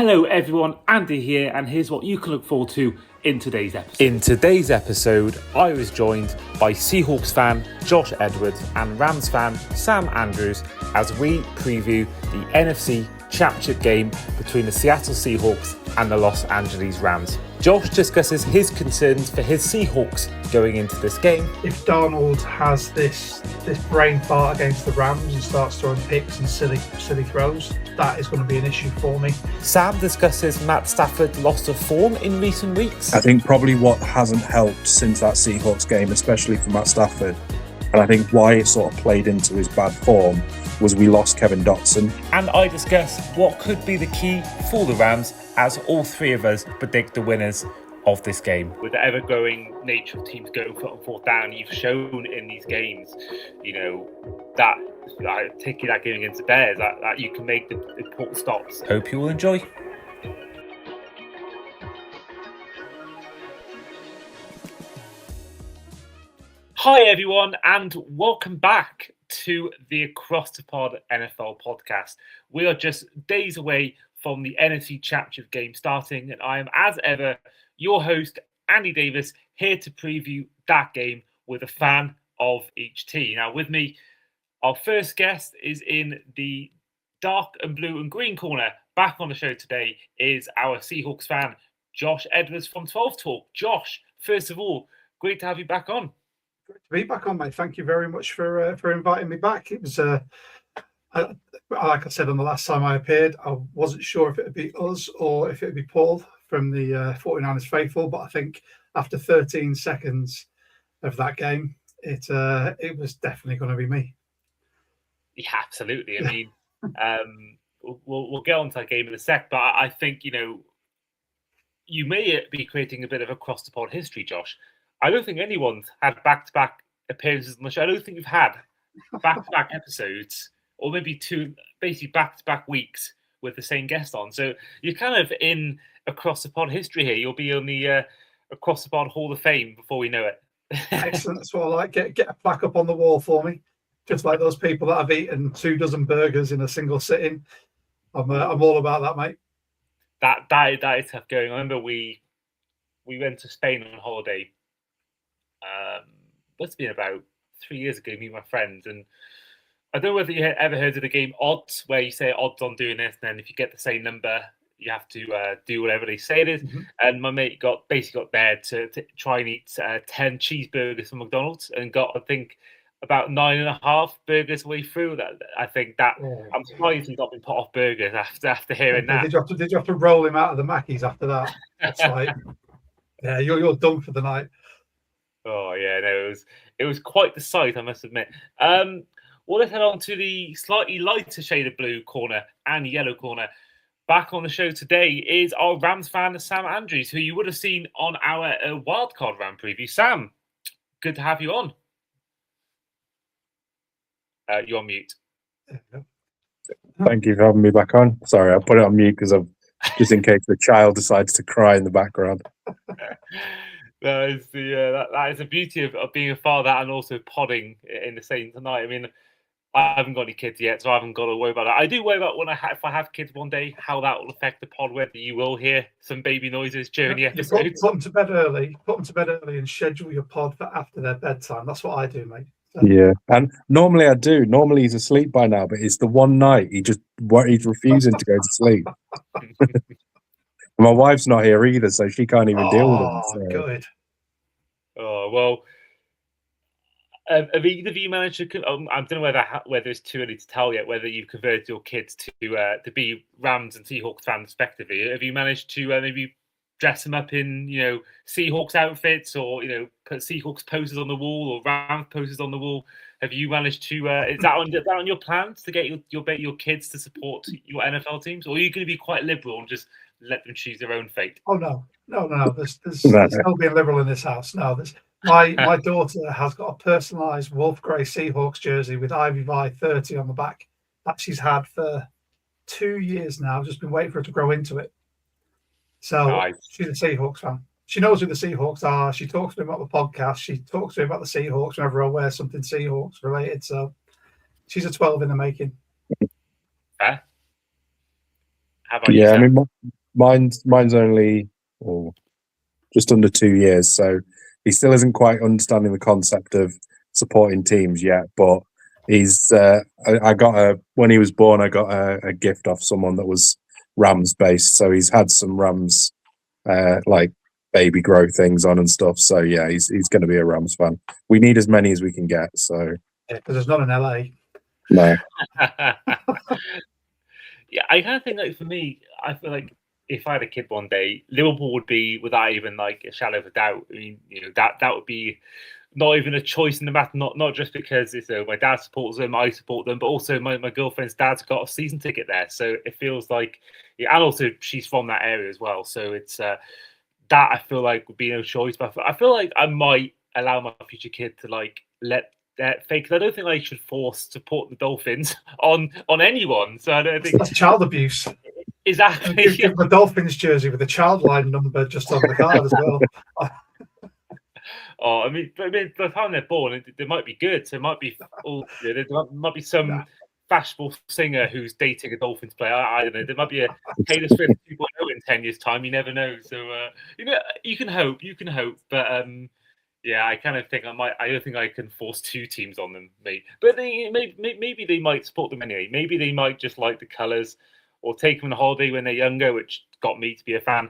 Hello everyone, Andy here, and here's what you can look forward to in today's episode. In today's episode, I was joined by Seahawks fan Josh Edwards and Rams fan Sam Andrews as we preview the NFC Championship Game between the Seattle Seahawks and the Los Angeles Rams. Josh discusses his concerns for his Seahawks going into this game. If Darnold has this brain fart against the Rams and starts throwing picks and silly throws, that is going to be an issue for me. Sam discusses Matt Stafford's loss of form in recent weeks. I think probably what hasn't helped since that Seahawks game, especially for Matt Stafford, and I think why it sort of played into his bad form, was we lost Kevin Dotson. And I discuss what could be the key for the Rams as all three of us predict the winners of this game. With the ever-growing nature of teams going for fourth down, you've shown in these games, that taking that game against the Bears, that you can make the important stops. Hope you will enjoy. Hi everyone, and welcome back to the Across the Pod NFL podcast. We are just days away from the NFC Championship Game starting, and I am, as ever, your host, Andy Davis, here to preview that game with a fan of each team. Now, with me, our first guest is in the dark and blue and green corner. Back on the show today is our Seahawks fan, Josh Edwards from 12 Talk. Josh, first of all, great to have you back on. Great to be back on, mate. Thank you very much for inviting me back. It was, like I said on the last time I appeared, I wasn't sure if it would be us or if it would be Paul from the 49ers faithful, but I think after 13 seconds of that game, it was definitely going to be me. Yeah, absolutely. I mean, we'll get on to that game in a sec, but I think, you may be creating a bit of across the pod history, Josh. I don't think anyone's had back-to-back appearances on the show. I don't think you've had back-to-back episodes, or maybe two, basically back-to-back weeks with the same guest on. So you're kind of in across the pod history here. You'll be on the across the pod Hall of Fame before we know it. Excellent. That's what I like. Get a plaque up on the wall for me. Just like those people that have eaten 24 burgers in a single sitting. I'm all about that, mate. That is tough going. I remember we went to Spain on holiday. Must have been about 3 years ago, me and my friends, and I don't know whether you ever heard of the game Odds, where you say odds on doing this, and then if you get the same number, you have to do whatever they say it is. Mm-hmm. And my mate got there to try and eat 10 cheeseburgers from McDonald's, and got, I think, about 9.5 burgers way through. That I think that I'm surprised he's not been put off burgers after hearing that. Did you have to roll him out of the Mackies after that? It's like, yeah, you're done for the night. Oh yeah, no, it was quite the sight, I must admit. Well, let's head on to the slightly lighter shade of blue corner and yellow corner. Back on the show today is our Rams fan, Sam Andrews, who you would have seen on our wildcard round preview. Sam, good to have you on. You're on mute. Thank you for having me back on. Sorry, I put it on mute because I've just in case the child decides to cry in the background. That is the beauty of being a father and also podding in the same tonight. I mean, I haven't got any kids yet, so I haven't got to worry about that. I do worry about if I have kids one day, how that will affect the pod, whether you will hear some baby noises during the episode. Put them to bed early. Put them to bed early and schedule your pod for after their bedtime. That's what I do, mate. So. Yeah, and normally I do. Normally he's asleep by now, but it's the one night he's refusing to go to sleep. My wife's not here either, so she can't even deal with him. So. Good. Oh, well, have either of you managed to... I don't know whether it's too early to tell yet, whether you've converted your kids to be Rams and Seahawks fans respectively. Have you managed to maybe dress them up in, Seahawks outfits, or, put Seahawks posters on the wall or Rams posters on the wall? Have you managed to... is that on your plans to get your kids to support your NFL teams? Or are you going to be quite liberal and just let them choose their own fate? Oh, no. There's no being liberal in this house. No, my daughter has got a personalised Wolf Grey Seahawks jersey with Ivy Vi 30 on the back that she's had for 2 years now. I've just been waiting for her to grow into it. So nice. She's a Seahawks fan. She knows who the Seahawks are. She talks to me about the podcast. She talks to me about the Seahawks whenever I wear something Seahawks related. So she's a 12 in the making. How about you, Sam? Mine's only just under 2 years, so he still isn't quite understanding the concept of supporting teams yet. But he's I got when he was born, I got a gift off someone that was Rams based, so he's had some Rams like baby grow things on and stuff. So yeah, he's going to be a Rams fan. We need as many as we can get. So because there's not an LA. No. Yeah, I kind of think like for me, I feel like if I had a kid one day, Liverpool would be without even like a shadow of a doubt. I mean, that would be not even a choice in the matter. Not just because it's my dad supports them, I support them, but also my girlfriend's dad's got a season ticket there, so it feels like, and also she's from that area as well, so it's that I feel like would be no choice. But I feel like I might allow my future kid to like let that fake. I don't think I should force support the Dolphins on anyone. So I don't think that's child abuse. Exactly. Give the Dolphins jersey with a child line number just on the card as well. I mean, by the time they're born, they might be good. So it might be there might be some fashionable singer who's dating a Dolphins player. I don't know. There might be a Taylor Swift 2.0 in 10 years' time. You never know. So you can hope. But yeah, I kind of think I don't think I can force two teams on them, mate. But maybe they might support them anyway. Maybe they might just like the colours, or take them on a holiday when they're younger, which got me to be a fan.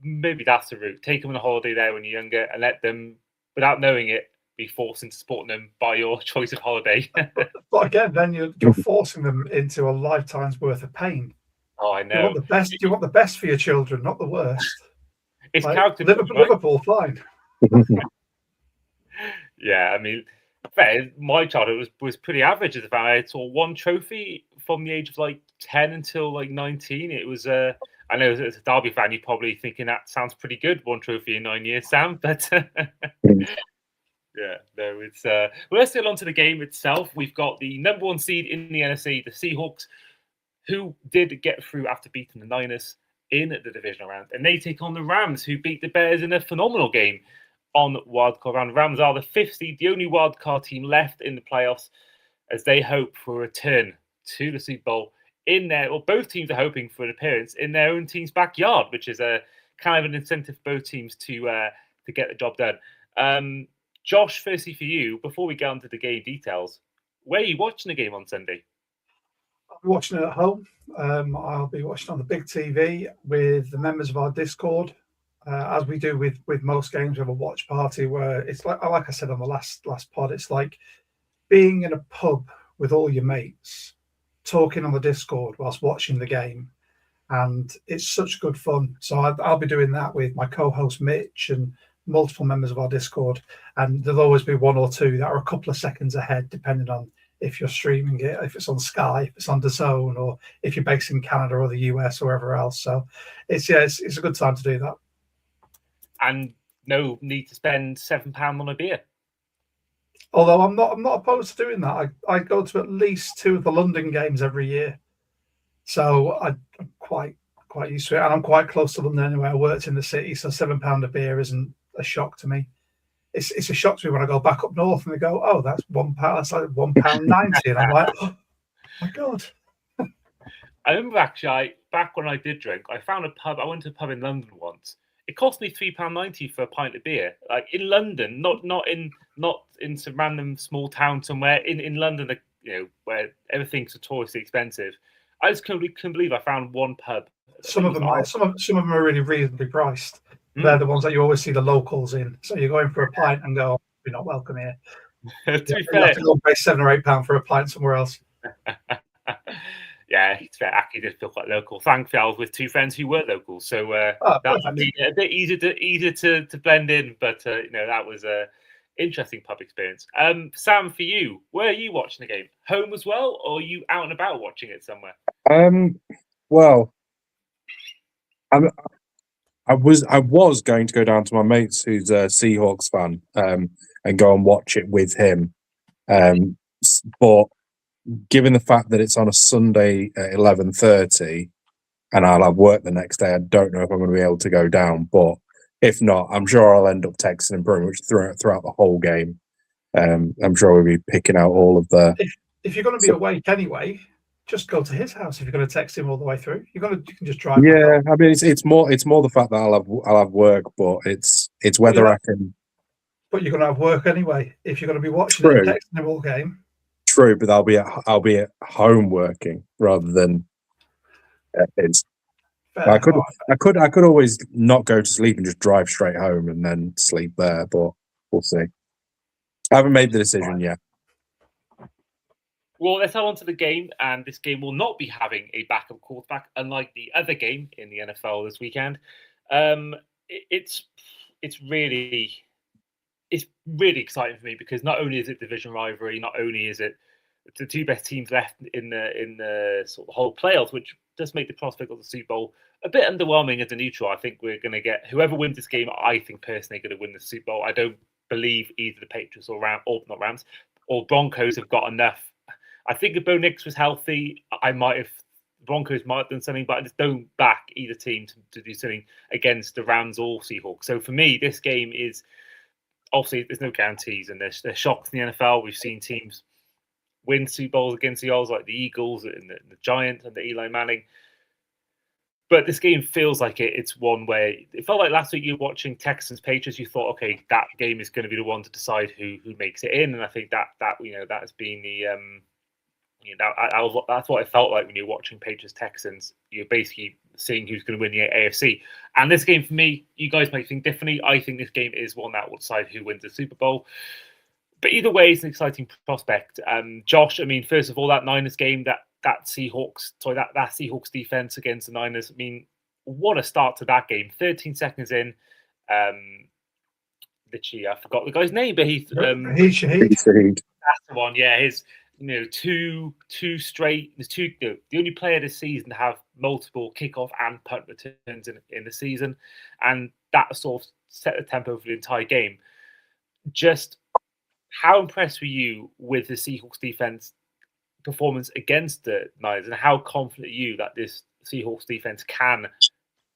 Maybe that's the route. Take them on a holiday there when you're younger, and let them, without knowing it, be forced into supporting them by your choice of holiday. But again, then you're forcing them into a lifetime's worth of pain. Oh, I know. You want the best. You want the best for your children, not the worst. It's like, character. Liverpool, fine. Yeah, I mean, my childhood was pretty average as a fan. I saw one trophy from the age of like 10 until like 19. It was I know as a Derby fan, you're probably thinking that sounds pretty good, one trophy in 9 years, Sam. But yeah, no, it's well, let's get on to the game itself. We've got the number one seed in the NFC, the Seahawks, who did get through after beating the Niners in the divisional round, and they take on the Rams, who beat the Bears in a phenomenal game on wildcard round. Rams are the fifth seed, the only wildcard team left in the playoffs, as they hope for a return to the Super Bowl in their, or both teams are hoping for an appearance in their own team's backyard, which is a kind of an incentive for both teams to get the job done. Josh, firstly for you, before we get onto the game details, where are you watching the game on Sunday? I'll be watching it at home. I'll be watching on the big TV with the members of our Discord. As we do with most games, we have a watch party where it's like I said on the last pod, it's like being in a pub with all your mates, talking on the Discord whilst watching the game, and it's such good fun. So I'll be doing that with my co-host Mitch and multiple members of our Discord, and there'll always be one or two that are a couple of seconds ahead, depending on if you're streaming it, if it's on Sky, if it's on DAZN, or if you're based in Canada or the US or wherever else. So it's a good time to do that. And no need to spend £7 on a beer. Although I'm not opposed to doing that. I go to at least 2 of the London games every year, so I'm quite used to it, and I'm quite close to London anyway. I worked in the city, so £7 a beer isn't a shock to me. It's a shock to me when I go back up north and they go, "Oh, that's £1. That's like £1.90," and I'm like, "Oh my god!" I remember actually, back when I did drink, I found a pub. I went to a pub in London once. It cost me £3.90 for a pint of beer. Like in London, not in some random small town somewhere. In London, where everyth's notoriously expensive. I just couldn't believe I found one pub. Some of them are really reasonably priced. They're the ones that you always see the locals in. So you go in for a pint and go, "You're not welcome here." To be fair, you have to go and pay £7 or £8 for a pint somewhere else. Yeah, it's fair. Actually, did feel quite local. Thankfully, I was with 2 friends who were local, so that made it a bit easier to blend in. But that was a interesting pub experience. Sam, for you, where are you watching the game? Home as well, or are you out and about watching it somewhere? Well, I was going to go down to my mate's who's a Seahawks fan and go and watch it with him, but given the fact that it's on a Sunday at 11:30 and I'll have work the next day, I don't know if I'm going to be able to go down. But if not, I'm sure I'll end up texting him pretty much throughout the whole game. I'm sure we'll be picking out all of the. If you're going to be awake anyway, just go to his house if you're going to text him all the way through. You can just drive. Yeah, I mean, it's more the fact that I'll have work, but it's whether I can. But you're going to have work anyway if you're going to be watching True. it and texting him all game. True, but I'll be at home working rather than it's. I could always not go to sleep and just drive straight home and then sleep there, but we'll see. I haven't made the decision yet. Well, let's head on to the game, and this game will not be having a backup quarterback, unlike the other game in the NFL this weekend. It's really exciting for me because not only is it division rivalry, not only is it the two best teams left in the sort of whole playoffs, which does make the prospect of the Super Bowl a bit underwhelming as a neutral. I think we're going to get whoever wins this game. I think personally going to win the Super Bowl. I don't believe either the Patriots or Rams or Broncos have got enough. I think if Bo Nix was healthy, Broncos might have done something, but I just don't back either team to do something against the Rams or Seahawks. So for me, this game is obviously there's no guarantees, and there's shocks in the NFL. We've seen teams win Super Bowls against the odds, like the Eagles and the Giants and the Eli Manning. But this game feels like it's one where it felt like last week you were watching Texans Patriots. You thought, okay, that game is going to be the one to decide who makes it in, and I think that has been the that's what it felt like when you're watching Patriots Texans. You're basically seeing who's going to win the AFC. And this game, for me, you guys might think differently. I think this game is one that will decide who wins the Super Bowl. But either way, it's an exciting prospect. Josh, I mean, first of all, that Niners game, that Seahawks defense against the Niners. I mean, what a start to that game. 13 seconds in, literally, I forgot the guy's name, but he's Shaheed. That's the one. Yeah, his two straight. There's the only player this season to have multiple kickoff and punt returns in the season, and that sort of set the tempo for the entire game. Just how impressed were you with the Seahawks defense performance against the Niners, and how confident are you that this Seahawks defense can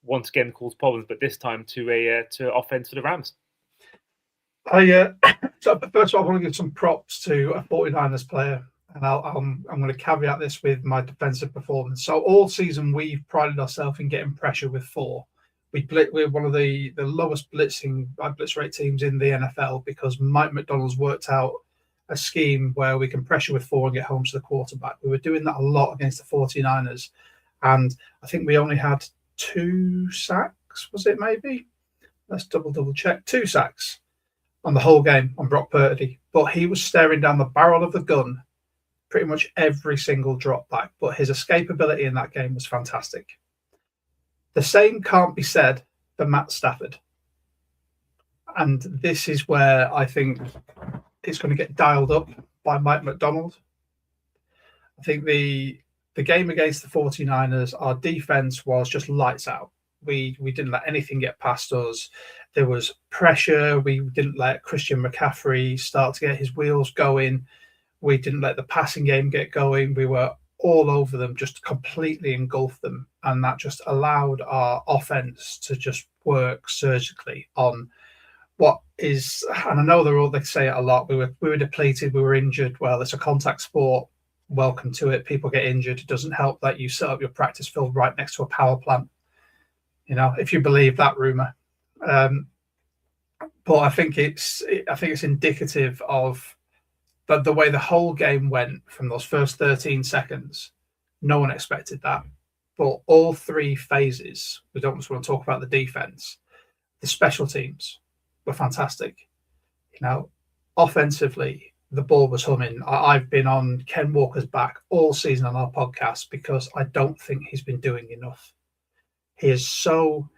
once again cause problems, but this time to offense for the Rams? So first of all, I want to give some props to a 49ers player, and I'm going to caveat this with my defensive performance. So all season we've prided ourselves in getting pressure with 4. We're one of the lowest blitz rate teams in the NFL because Mike McDonald's worked out a scheme where we can pressure with 4 and get home to the quarterback. We were doing that a lot against the 49ers, and I think we only had 2 sacks, was it maybe? Let's double check. 2 sacks on the whole game on Brock Purdy, but he was staring down the barrel of the gun pretty much every single drop back, but his escapability in that game was fantastic. The same can't be said for Matt Stafford. And this is where I think it's going to get dialed up by Mike McDonald. I think the game against the 49ers, our defense was just lights out. We didn't let anything get past us. There was pressure. We didn't let Christian McCaffrey start to get his wheels going. We didn't let the passing game get going. We were all over them, just completely engulfed them. And that just allowed our offense to just work surgically on what is, and I know they say it a lot, we were depleted, we were injured. Well, it's a contact sport. Welcome to it. People get injured. It doesn't help that you set up your practice field right next to a power plant, if you believe that rumor. But I think it's indicative of the way the whole game went from those first 13 seconds. No one expected that. But all 3 phases, we don't just want to talk about the defense, the special teams were fantastic. Offensively, the ball was humming. I've been on Ken Walker's back all season on our podcast because I don't think he's been doing enough. He is so...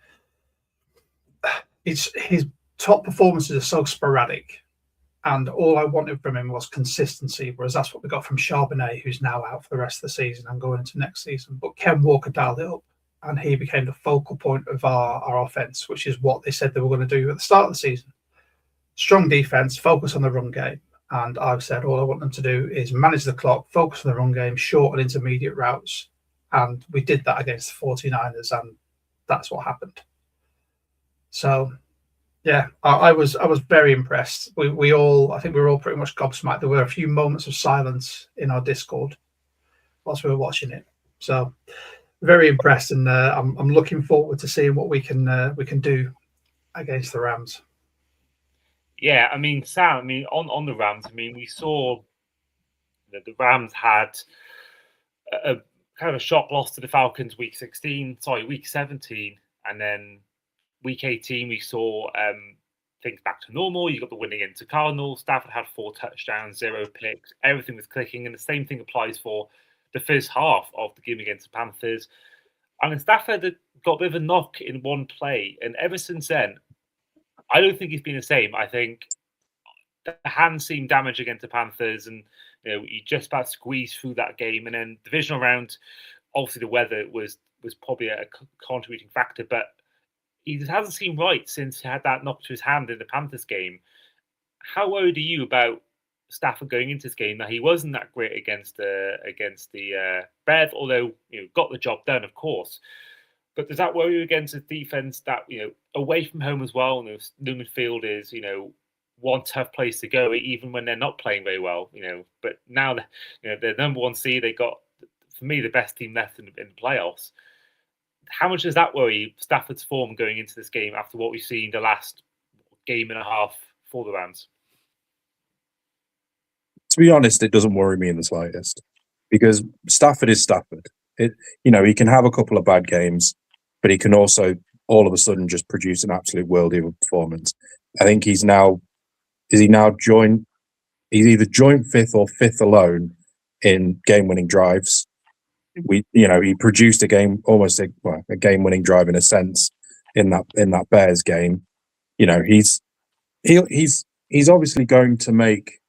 his top performances are so sporadic, and all I wanted from him was consistency, whereas that's what we got from Charbonnet, who's now out for the rest of the season and going into next season. But Ken Walker dialed it up, and he became the focal point of our offense, which is what they said they were going to do at the start of the season. Strong defense, focus on the run game. And I've said all I want them to do is manage the clock, focus on the run game, short and intermediate routes. And we did that against the 49ers, and that's what happened. So, yeah, I was very impressed. I think we were all pretty much gobsmacked. There were a few moments of silence in our Discord whilst we were watching it. So very impressed, and I'm looking forward to seeing what we can do against the Rams. Yeah, I mean, Sam, I mean, on the Rams, I mean, we saw that the Rams had a kind of a shock loss to the Falcons week 17, and then week 18 we saw things back to normal. You got the win against the Cardinals. Stafford had 4 touchdowns, 0 picks. Everything was clicking, and the same thing applies for the first half of the game against the Panthers. And Stafford got a bit of a knock in one play, and ever since then, I don't think he's been the same. I think the hand seemed damaged against the Panthers, and he just about squeezed through that game. And then divisional round, obviously the weather was probably a contributing factor, but he just hasn't seemed right since he had that knock to his hand in the Panthers game. How worried are you about Stafford going into this game? That he wasn't that great against the Bears, although got the job done, of course. But does that worry you against a defense that away from home as well? Lumen Field is one tough place to go, even when they're not playing very well. But now they're number 1 seed. They got, for me, the best team left in the playoffs. How much does that worry Stafford's form going into this game after what we've seen the last game and a half for the Rams? To be honest, it doesn't worry me in the slightest, because Stafford is Stafford. He can have a couple of bad games, but he can also all of a sudden just produce an absolute worldie of a performance. I think he's either joint 5th or 5th alone in game-winning drives. He produced a game-winning drive in a sense in that Bears game. He's obviously going to make.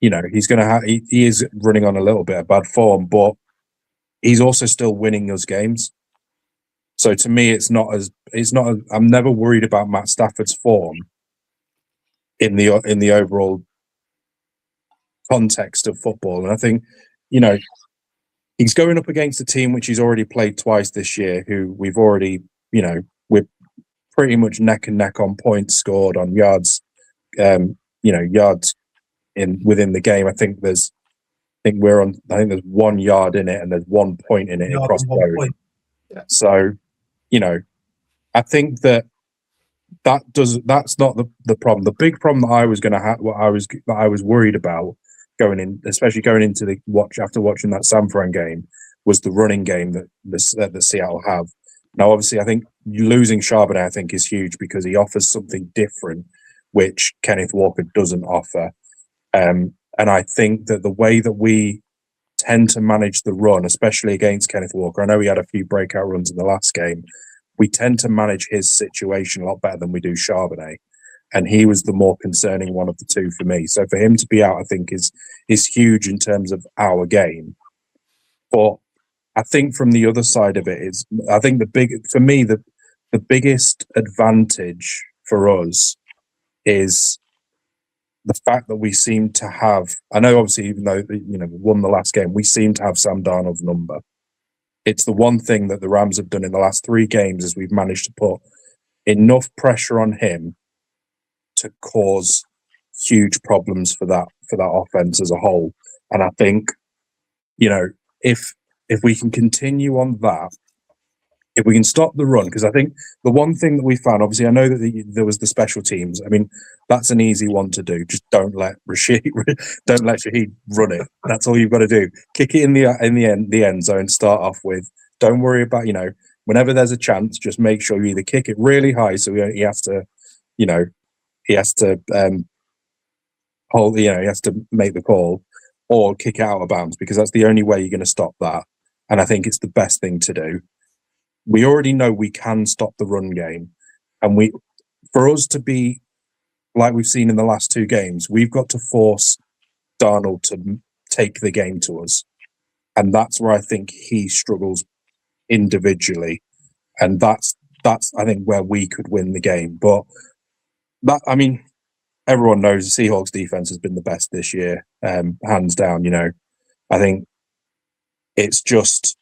He's going to have. He is running on a little bit of bad form, but he's also still winning those games. So to me, it's not. I'm never worried about Matt Stafford's form in the overall context of football, and I think he's going up against a team which he's already played twice this year, who we've already, we're pretty much neck and neck on points scored, on yards, yards within the game. I think there's 1 yard in it, and there's 1 point in it across both. Yeah. So, I think that's not the problem. The big problem that I was going to have, that I was worried about especially going into after watching that San Fran game, was the running game that the Seattle have. Now, obviously, I think losing Charbonnet, I think, is huge, because he offers something different, which Kenneth Walker doesn't offer. And I think that the way that we tend to manage the run, especially against Kenneth Walker, I know he had a few breakout runs in the last game, we tend to manage his situation a lot better than we do Charbonnet. And he was the more concerning one of the two for me. So for him to be out, I think is huge in terms of our game. But I think from the other side of it is, I think the biggest advantage for us is the fact that we seem to have. I know, obviously, even though we won the last game, we seem to have Sam Darnold's number. It's the one thing that the Rams have done in the last 3 games, is we've managed to put enough pressure on him to cause huge problems for that offense as a whole. And I think, if we can continue on that, if we can stop the run, because I think the one thing that we found, obviously, I know that there was the special teams. I mean, that's an easy one to do. Just don't let Shaheed run it. That's all you've got to do. Kick it in the end zone. Start off with. Don't worry about whenever there's a chance, just make sure you either kick it really high so he has to hold. He has to make the call, or kick it out of bounds, because that's the only way you're going to stop that. And I think it's the best thing to do. We already know we can stop the run game, and for us to be like we've seen in the last 2 games, we've got to force Darnold to take the game to us, and that's where I think he struggles individually, and that's I think where we could win the game. But everyone knows the Seahawks defense has been the best this year, hands down. I think it's just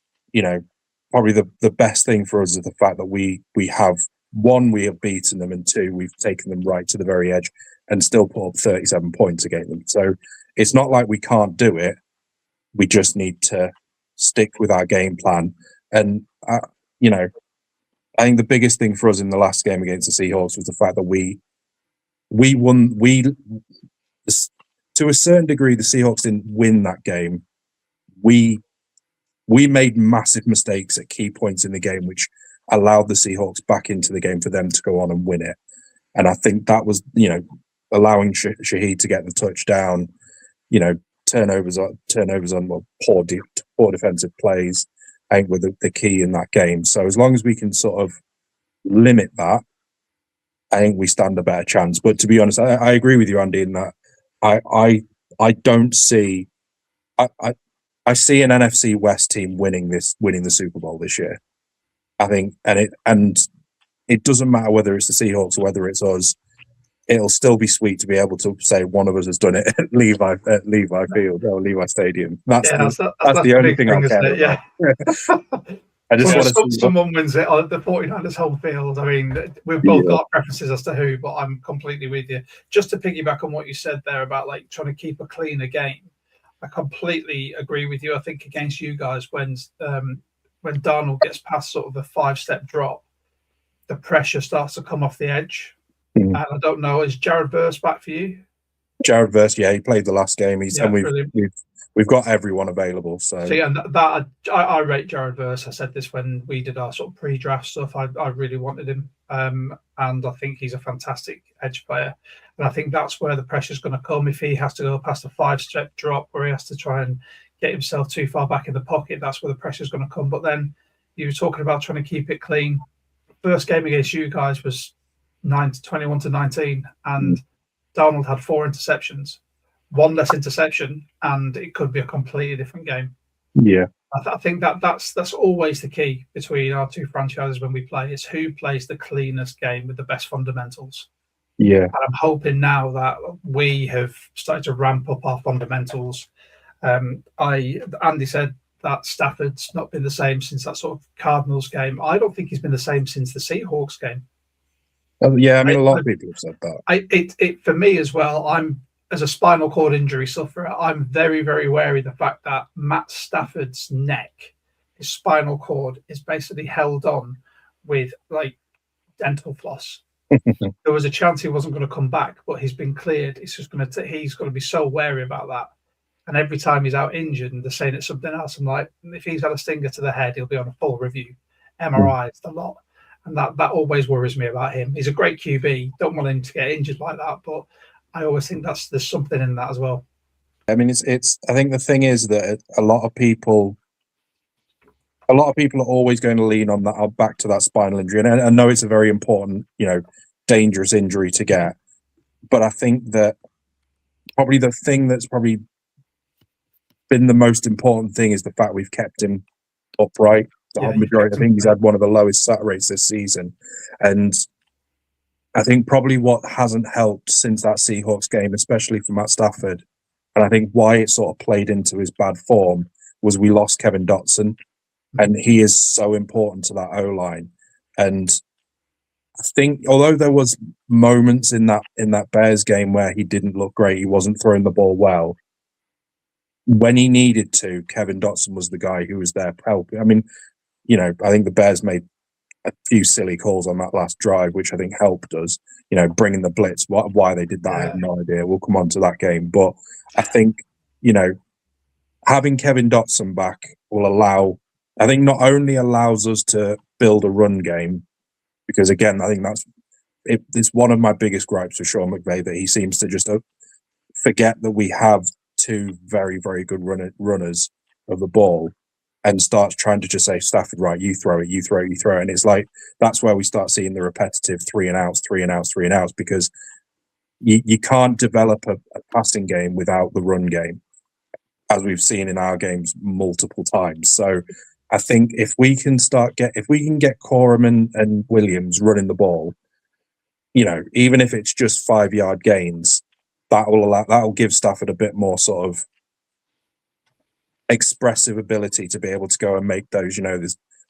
probably the best thing for us is the fact that we have, 1, we have beaten them, and 2, we've taken them right to the very edge and still put up 37 points against them. So it's not like we can't do it. We just need to stick with our game plan. And you know, I think the biggest thing for us in the last game against the Seahawks was the fact that we won. To a certain degree, the Seahawks didn't win that game. We made massive mistakes at key points in the game, which allowed the Seahawks back into the game for them to go on and win it. And I think that was, allowing Shaheed to get the touchdown, turnovers on poor defensive plays, I think were the key in that game. So as long as we can sort of limit that, I think we stand a better chance. But to be honest, I agree with you, Andy, in that I don't see I see an NFC West team winning the Super Bowl this year. I think, and it doesn't matter whether it's the Seahawks or whether it's us. It'll still be sweet to be able to say one of us has done it at Levi Field or Levi Stadium. That's the only thing I care about. Yeah. I just want to see someone wins it on the 49ers home field. I mean, we've both got preferences as to who, but I'm completely with you. Just to piggyback on what you said there about like trying to keep a cleaner game, I completely agree with you. I think against you guys, when Darnold gets past sort of the 5-step drop, the pressure starts to come off the edge. And I don't know, is Jared Verse back for you? Jared Verse, he played the last game. We've got everyone available. So yeah, that I rate Jared Verse. I said this when we did our sort of pre-draft stuff. I really wanted him, and I think he's a fantastic edge player. And I think that's where the pressure's going to come if he has to go past a 5-step drop where he has to try and get himself too far back in the pocket. That's where the pressure's going to come. But then you were talking about trying to keep it clean. First game against you guys was 21-19, and Darnold had 4 interceptions, 1 less interception, and it could be a completely different game. Yeah, I think that's always the key between our two franchises when we play, is who plays the cleanest game with the best fundamentals. Yeah, and I'm hoping now that we have started to ramp up our fundamentals. Andy said that Stafford's not been the same since that sort of Cardinals game. I don't think he's been the same since the Seahawks game. Yeah, I mean, a lot of people have said that. It for me as well. I'm, as a spinal cord injury sufferer, I'm very, very wary of the fact that Matt Stafford's neck, his spinal cord, is basically held on with like dental floss. There was a chance he wasn't going to come back, but he's been cleared. It's just he's going to be so wary about that. And every time he's out injured and they're saying it's something else, I'm like, if he's had a stinger to the head, he'll be on a full review. MRIs, a lot. And that always worries me about him. He's a great QB. Don't want him to get injured like that, but I always think there's something in that as well. I mean, it's. I think the thing is that a lot of people are always going to lean on that, back to that spinal injury, and I know it's a very important, dangerous injury to get. But I think that probably the thing that's probably been the most important thing is the fact we've kept him upright. The majority. I think he's had one of the lowest sat rates this season, and I think probably what hasn't helped since that Seahawks game, especially for Matt Stafford, and I think why it sort of played into his bad form, was we lost Kevin Dotson, and he is so important to that O-line. And I think although there was moments in that Bears game where he didn't look great, he wasn't throwing the ball well. When he needed to, Kevin Dotson was the guy who was there helping. I mean, I think the Bears made a few silly calls on that last drive, which I think helped us, bringing the blitz. Why they did that, I have no idea. We'll come on to that game. But I think, having Kevin Dotson back will not only allows us to build a run game, because again, I think it's one of my biggest gripes with Sean McVay, that he seems to just forget that we have 2 very, very good runners of the ball, and starts trying to just say, Stafford, right, you throw it. And it's like, that's where we start seeing the repetitive 3 and outs, because you can't develop a passing game without the run game, as we've seen in our games multiple times. So I think if we can get Corum and Williams running the ball, even if it's just 5-yard gains, that will give Stafford a bit more sort of expressive ability to be able to go and make those,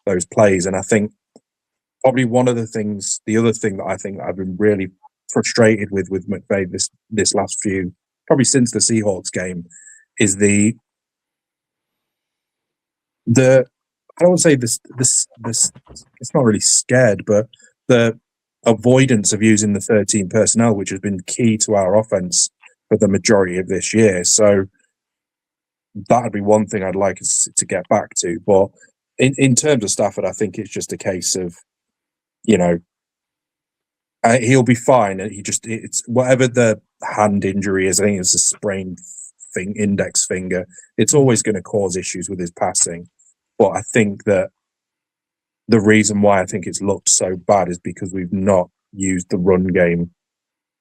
those plays. And I think probably the other thing that I think I've been really frustrated with McVay this last few, probably since the Seahawks game, is I don't want to say this. It's not really scared, but the avoidance of using the 13 personnel, which has been key to our offense for the majority of this year. So that'd be one thing I'd like us to get back to. But in terms of Stafford, I think it's just a case of, he'll be fine. And it's whatever the hand injury is. I think it's a sprained index finger. It's always going to cause issues with his passing. But I think that the reason why I think it's looked so bad is because we've not used the run game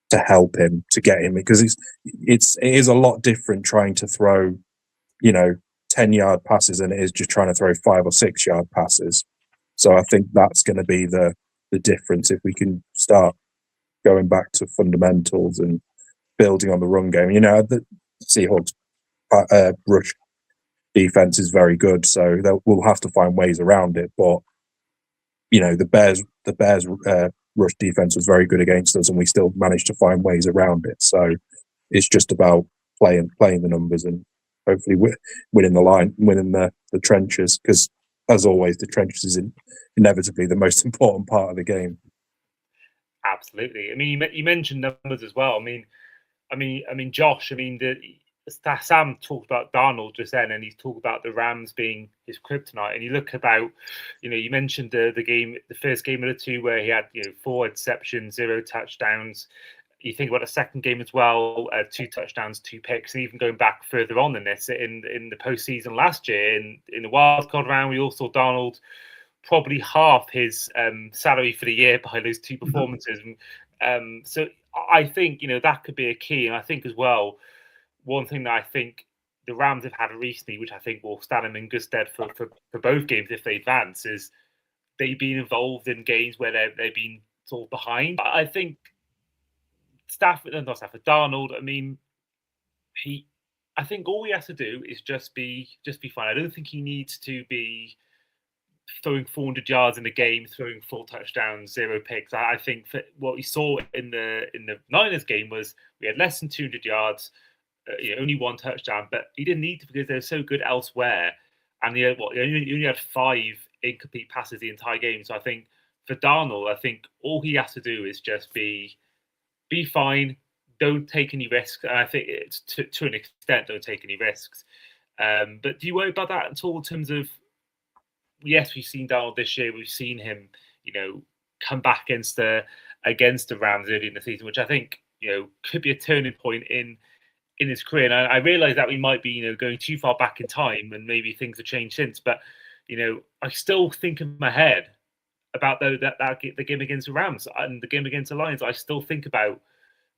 to help him, to get him, because it is a lot different trying to throw, 10-yard passes than it is just trying to throw 5 or 6 yard passes. So I think that's going to be the difference if we can start going back to fundamentals and building on the run game. The Seahawks rush defense is very good, so we'll have to find ways around it. But the Bears rush defense was very good against us, and we still managed to find ways around it. So it's just about playing the numbers and hopefully winning the trenches, because as always, the trenches is inevitably the most important part of the game. Absolutely. I mean, you mentioned numbers as well. I mean, Josh. Sam talked about Darnold just then, and he's talked about the Rams being his kryptonite. And you look about, you mentioned the first game of the two where he had 4 interceptions, 0 touchdowns. You think about the second game as well, 2 touchdowns, 2 picks, and even going back further on than this in the postseason last year in the wild card round, we all saw Darnold probably half his salary for the year by those 2 performances. So I think that could be a key, and I think as well, one thing that I think the Rams have had recently, which I think will stand them in good stead for both games if they advance, is they've been involved in games where they've been sort of behind. I think Darnold. I think all he has to do is just be fine. I don't think he needs to be throwing 400 yards in a game, throwing 4 touchdowns, 0 picks. I think that what we saw in the Niners game was we had less than 200 yards. Only 1 touchdown, but he didn't need to because they're so good elsewhere. And he only had 5 incomplete passes the entire game. So I think for Darnold, I think all he has to do is just be fine. Don't take any risks. And I think it's to an extent, don't take any risks. But do you worry about that at all in terms of? Yes, we've seen Darnold this year. We've seen him, come back against the Rams early in the season, which I think could be a turning point in his career. And I realise that we might be, going too far back in time, and maybe things have changed since. But I still think in my head about the game against the Rams and the game against the Lions. I still think about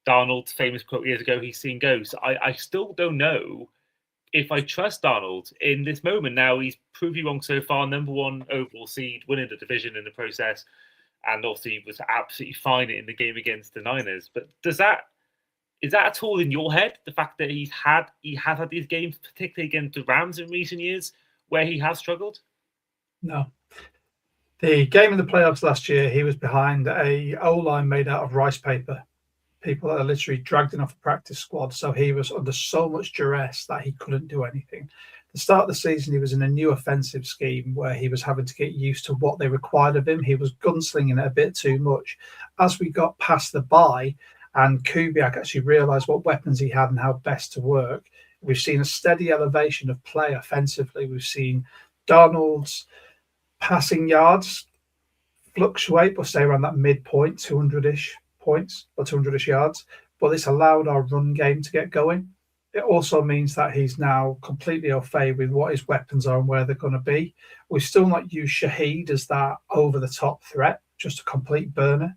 Darnold's famous quote years ago: "He's seen ghosts." I still don't know if I trust Darnold in this moment. Now he's proved me wrong so far. Number 1 overall seed, winning the division in the process, and obviously was absolutely fine in the game against the Niners. But is that at all in your head, the fact that he has had these games, particularly against the Rams in recent years, where he has struggled? No. The game in the playoffs last year, he was behind a O-line made out of rice paper. People that are literally dragged him off the practice squad. So he was under so much duress that he couldn't do anything. The start of the season, he was in a new offensive scheme where he was having to get used to what they required of him. He was gunslinging it a bit too much. As we got past the bye, and Kubiak actually realised what weapons he had and how best to work, we've seen a steady elevation of play offensively. We've seen Darnold's passing yards fluctuate, but stay around that midpoint, 200-ish points or 200-ish yards. But it's allowed our run game to get going. It also means that he's now completely au fait with what his weapons are and where they're going to be. We've still not used Shaheed as that over-the-top threat, just a complete burner.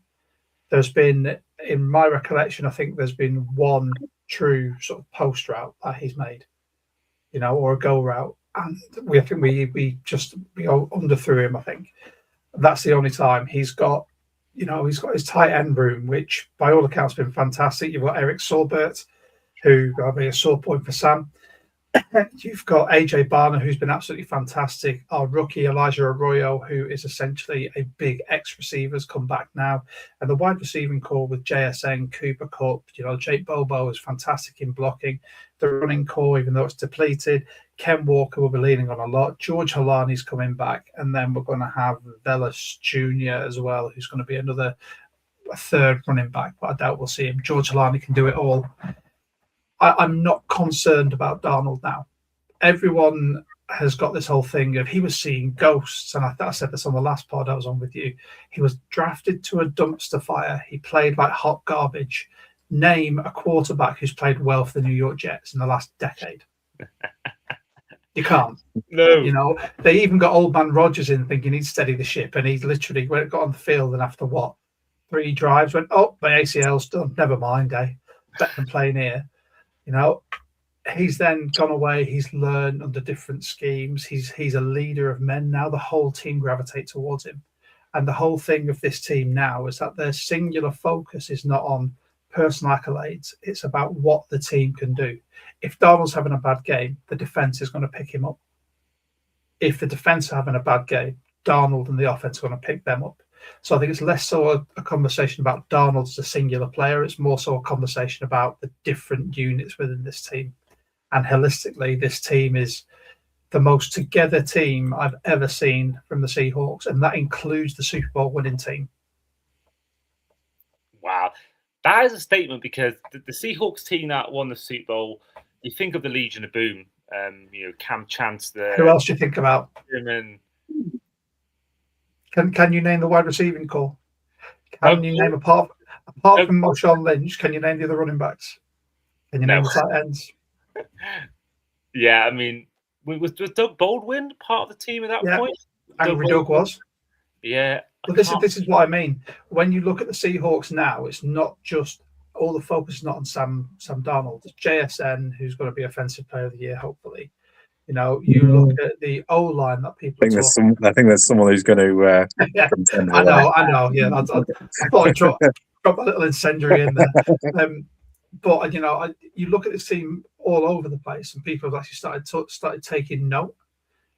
There's been, in my recollection, I think there's been 1 true sort of post route that he's made, or a go route. And I think we underthrew him, I think. That's the only time. He's got his tight end room, which by all accounts has been fantastic. You've got Eric Saubert, who will be a sore point for Sam. You've got AJ Barner, who's been absolutely fantastic. Our rookie, Elijah Arroyo, who is essentially a big ex-receiver, has come back now. And the wide receiving core with JSN, Cooper Kupp, Jake Bobo is fantastic in blocking. the running core, even though it's depleted. Ken Walker will be leaning on a lot. George Halani's coming back, and then we're going to have Velas Jr. as well, who's going to be a third running back, but I doubt we'll see him. George Halani can do it all. I'm not concerned about Darnold now. Everyone has got this whole thing of he was seeing ghosts, and I said this on the last pod I was on with you. He was drafted to a dumpster fire. He played like hot garbage. Name a quarterback who's played well for the New York Jets in the last decade. You can't. No. You know, they even got old man Rodgers in thinking he'd steady the ship, and he literally got on the field, and after 3 drives went, oh, my ACL's done. Never mind, better than playing here. You know, he's then gone away. He's learned under different schemes. He's a leader of men now. The whole team gravitate towards him. And the whole thing of this team now is that their singular focus is not on personal accolades. It's about what the team can do. If Darnold's having a bad game, the defense is going to pick him up. If the defense are having a bad game, Darnold and the offense are going to pick them up. So I think it's less so a conversation about Darnold as a singular player. It's more so a conversation about the different units within this team. And holistically, this team is the most together team I've ever seen from the Seahawks, and that includes the Super Bowl winning team. Wow. That is a statement, because the Seahawks team that won the Super Bowl, you think of the Legion of Boom, Cam Chancellor. Who else do you think about? And Can you name the wide receiving core? Can you name apart from Marshawn Lynch? Can you name the other running backs? Can you name the tight ends? Yeah, I mean, was Doug Baldwin part of the team at that point? Angry Doug was. Yeah. But this is what I mean. When you look at the Seahawks now, it's not just all the focus is not on Sam Darnold. It's JSN, who's going to be Offensive Player of the Year, hopefully. You know, you look at the O-line that people I think there's someone who's going to contend I know. Yeah, I thought I'd drop a little incendiary in there. But you look at this team all over the place, and people have actually started taking note.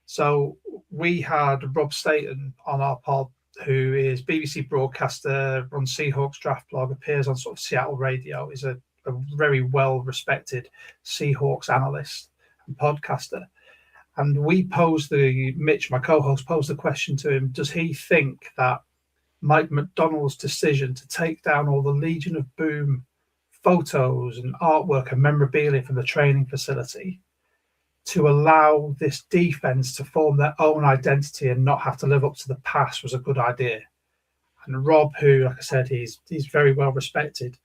So we had Rob Staten on our pod, who is BBC broadcaster, runs Seahawks Draft Blog, appears on sort of Seattle radio, is a very well-respected Seahawks analyst and podcaster. And Mitch, my co-host, posed the question to him, does he think that Mike McDonald's decision to take down all the Legion of Boom photos and artwork and memorabilia from the training facility to allow this defense to form their own identity and not have to live up to the past was a good idea? And Rob, who, like I said, he's very well respected,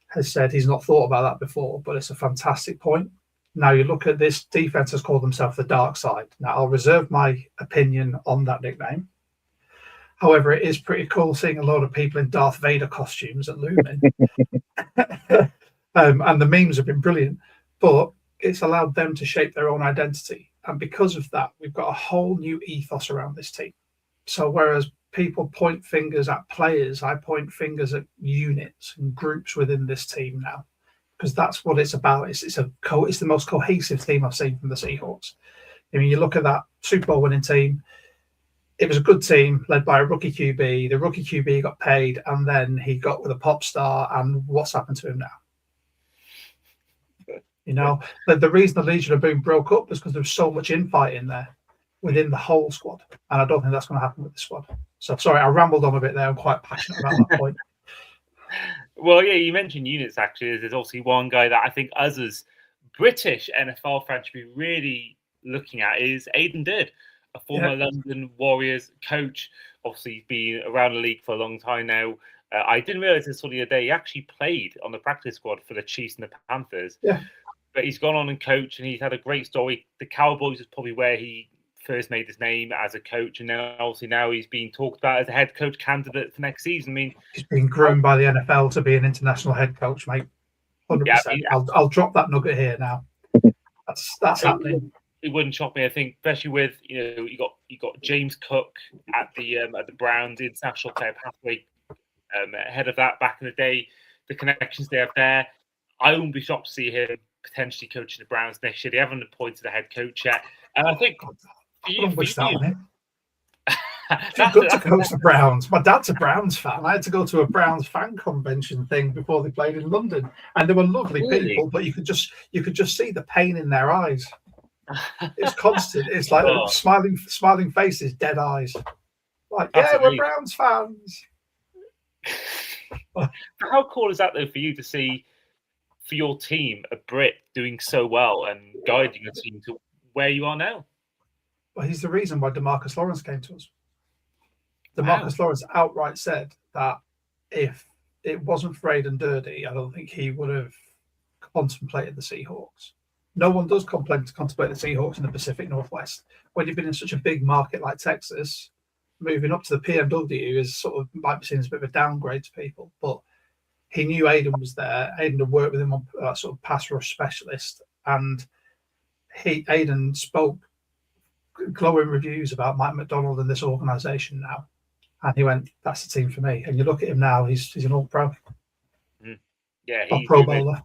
has said he's not thought about that before, but it's a fantastic point. Now you look at this defense has called themselves the Dark Side. Now I'll reserve my opinion on that nickname. However, it is pretty cool seeing a lot of people in Darth Vader costumes at Lumen. And the memes have been brilliant, but it's allowed them to shape their own identity. And because of that, we've got a whole new ethos around this team. So whereas people point fingers at players, I point fingers at units and groups within this team now, because that's what it's about. It's the most cohesive team I've seen from the Seahawks. I mean, you look at that Super Bowl winning team, it was a good team led by a rookie QB. The rookie QB got paid, and then he got with a pop star, and what's happened to him now? You know, the reason the Legion of Boom broke up was because there was so much infighting there within the whole squad, and I don't think that's going to happen with the squad. So, sorry, I rambled on a bit there. I'm quite passionate about that point. Well, yeah, you mentioned units, actually. There's obviously one guy that I think us as British NFL fans should be really looking at is Aidan Did, a former London Warriors coach. Obviously, he's been around the league for a long time now. I didn't realise this the other day. He actually played on the practice squad for the Chiefs and the Panthers. Yeah. But he's gone on and coached, and he's had a great story. The Cowboys is probably where he first made his name as a coach, and then obviously now he's being talked about as a head coach candidate for next season. I mean, he's been groomed by the NFL to be an international head coach, mate. 100%. Yeah, I'll drop that nugget here now. That's happening. It wouldn't shock me. I think, especially with you got James Cook at the Browns international player pathway. Ahead of that, back in the day, the connections they have there. I wouldn't be shocked to see him potentially coaching the Browns next year. They haven't appointed a head coach yet, and I think Too good to coach the Browns. My dad's a Browns fan. I had to go to a Browns fan convention thing before they played in London, and they were lovely people, but you could just see the pain in their eyes. It's constant. It's like smiling faces, dead eyes. Like, yeah, we're Browns fans. How cool is that though for you to see, for your team, a Brit doing so well and guiding a team to where you are now? Well, he's the reason why DeMarcus Lawrence came to us. DeMarcus Lawrence outright said that if it wasn't for Aiden Durdy, I don't think he would have contemplated the Seahawks. No one does contemplate the Seahawks in the Pacific Northwest. When you've been in such a big market like Texas, moving up to the PNW is sort of might be seen as a bit of a downgrade to people. But he knew Aiden was there. Aiden had worked with him on sort of pass rush specialist, and Aiden spoke glowing reviews about Mike McDonald and this organization now, and he went, "That's the team for me." And you look at him now; he's an all-pro. Yeah, he's a Pro Bowler.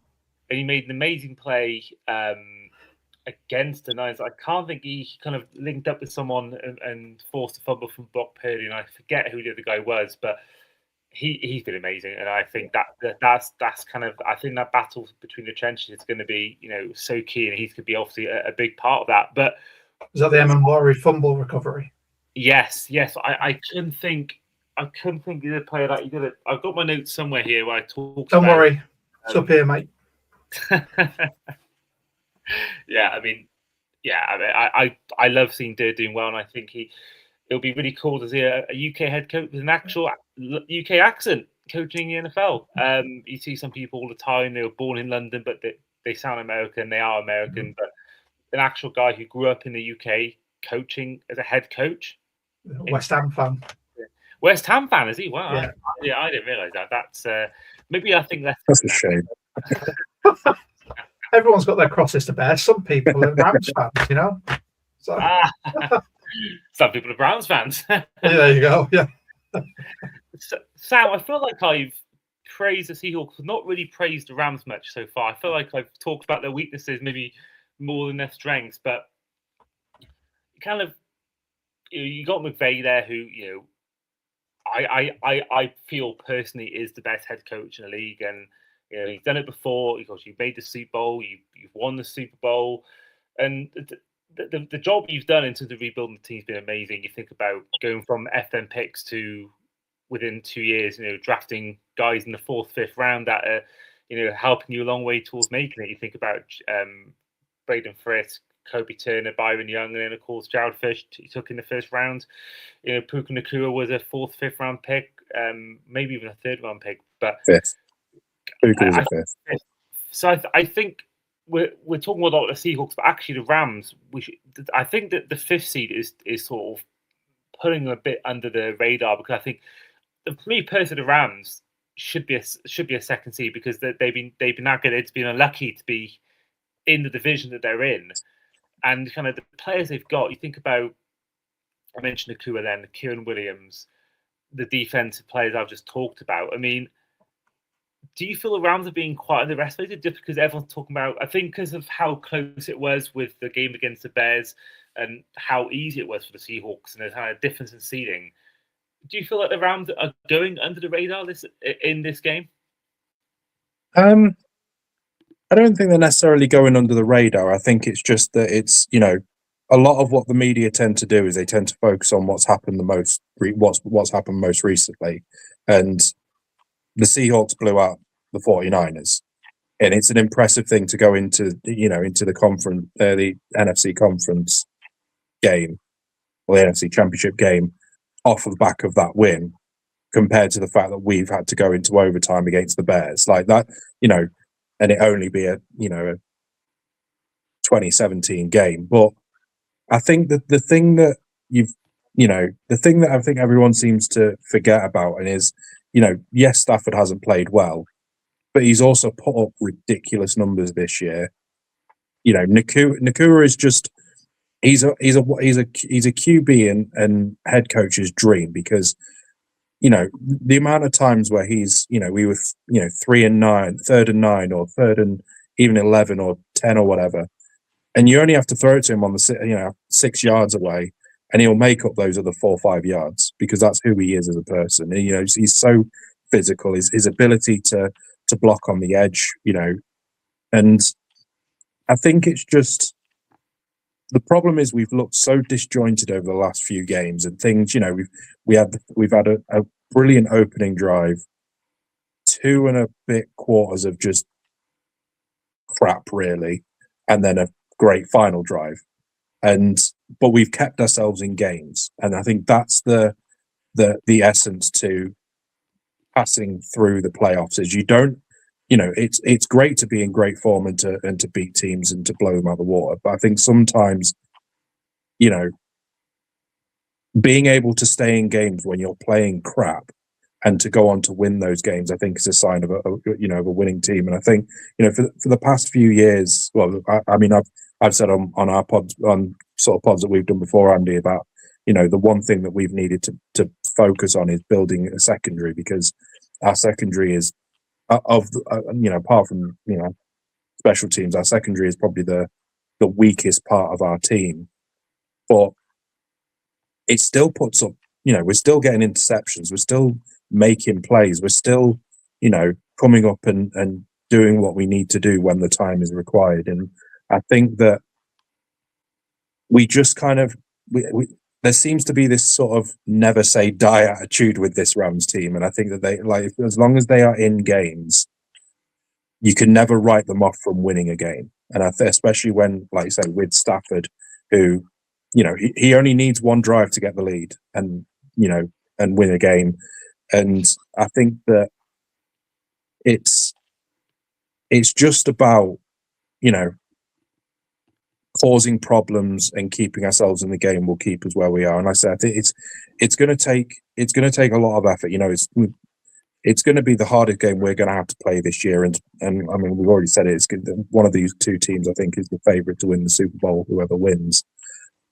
And he made an amazing play against the Niners. I can't think he kind of linked up with someone and forced a fumble from Brock Purdy, and I forget who the other guy was, but he's been amazing. And I think that's kind of, I think that battle between the trenches is going to be, so key, and he's going to be obviously a big part of that. But is that the Emanwari fumble recovery? Yes. I couldn't think of the player that he did it. I've got my notes somewhere here where I talked. Don't worry, it's up here, mate. I love seeing Dirk doing well, and I think it'll be really cool to see a UK head coach with an actual UK accent coaching the NFL. You see some people all the time, they were born in London, but they sound American, they are American, but an actual guy who grew up in the UK coaching as a head coach. West Ham fan. West Ham fan, is he? Wow. Yeah. I didn't realise that. That's maybe I think that's a shame. Everyone's got their crosses to bear. Some people are Rams fans, So. Some people are Browns fans. There you go. Yeah. Sam, I feel like I've praised the Seahawks, not really praised the Rams much so far. I feel like I've talked about their weaknesses maybe more than their strengths, but kind of you got McVay there, who I feel personally is the best head coach in the league, and he's done it before. Because you've made the Super Bowl, you've won the Super Bowl, and the job you've done into the rebuilding the team's been amazing. You think about going from FM picks to within 2 years, drafting guys in the 4th, 5th round that are, helping you a long way towards making it. You think about Braden Fritz, Kobe Turner, Byron Young, and then of course Jared Fish he took in the 1st round. Puka Nacua was a 4th, 5th round pick, maybe even a 3rd round pick, but 5th. Puka was a 5th. So I think we're talking about the Seahawks, but actually the Rams. I think that the 5th seed is sort of putting them a bit under the radar, because I think, for me personally, the Rams should be a 2nd seed, because they've been that good. It's been unlucky to be in the division that they're in, and kind of the players they've got. You think about, I mentioned Nacua then, Kieran Williams, the defensive players I've just talked about. I mean, do you feel the Rams are being quite underestimated just because everyone's talking about, I think because of how close it was with the game against the Bears and how easy it was for the Seahawks, and there's kind of a difference in seeding. Do you feel like the Rams are going under the radar in this game? I don't think they're necessarily going under the radar. I think it's just that it's, a lot of what the media tend to do is they tend to focus on what's happened what's happened most recently. And the Seahawks blew out the 49ers. And it's an impressive thing to go into the conference, the NFC conference game, or the NFC Championship game, off of the back of that win, compared to the fact that we've had to go into overtime against the Bears like that, and it only be a 2017 game. But I think that the thing that I think everyone seems to forget about, and is, yes, Stafford hasn't played well, but he's also put up ridiculous numbers this year. Nacua is just he's a QB and head coach's dream, because the amount of times where he's we were 3 and 9, 3rd and 9, or 3rd and even 11 or 10 or whatever, and you only have to throw it to him on the 6 yards away, and he'll make up those other 4 or 5 yards because that's who he is as a person. And, he's so physical. His ability to block on the edge, and I think it's just the problem is we've looked so disjointed over the last few games and things. We've had a brilliant opening drive, 2 and a bit quarters of just crap, really, and then a great final drive. But we've kept ourselves in games, and I think that's the essence to passing through the playoffs. Is you don't, it's great to be in great form and to beat teams and to blow them out of the water, but I think sometimes, being able to stay in games when you're playing crap and to go on to win those games, I think is a sign of a winning team. And I think, for the past few years, well, I mean, I've said on our pods, on sort of pods that we've done before, Andy, about, the one thing that we've needed to focus on is building a secondary, because our secondary is apart from, special teams, our secondary is probably the weakest part of our team, but it still puts up, we're still getting interceptions, we're still making plays, we're still, coming up and doing what we need to do when the time is required. And I think that we just kind of, there seems to be this sort of never say die attitude with this Rams team. And I think that they, as long as they are in games, you can never write them off from winning a game. And I think, especially when, like you say, with Stafford, who, he only needs one drive to get the lead and, and win a game. And I think that it's just about, causing problems and keeping ourselves in the game will keep us where we are. And like I said, I think it's going to take a lot of effort. It's going to be the hardest game we're going to have to play this year. And I mean, we've already said it. It's one of these two teams, I think, is the favourite to win the Super Bowl, whoever wins.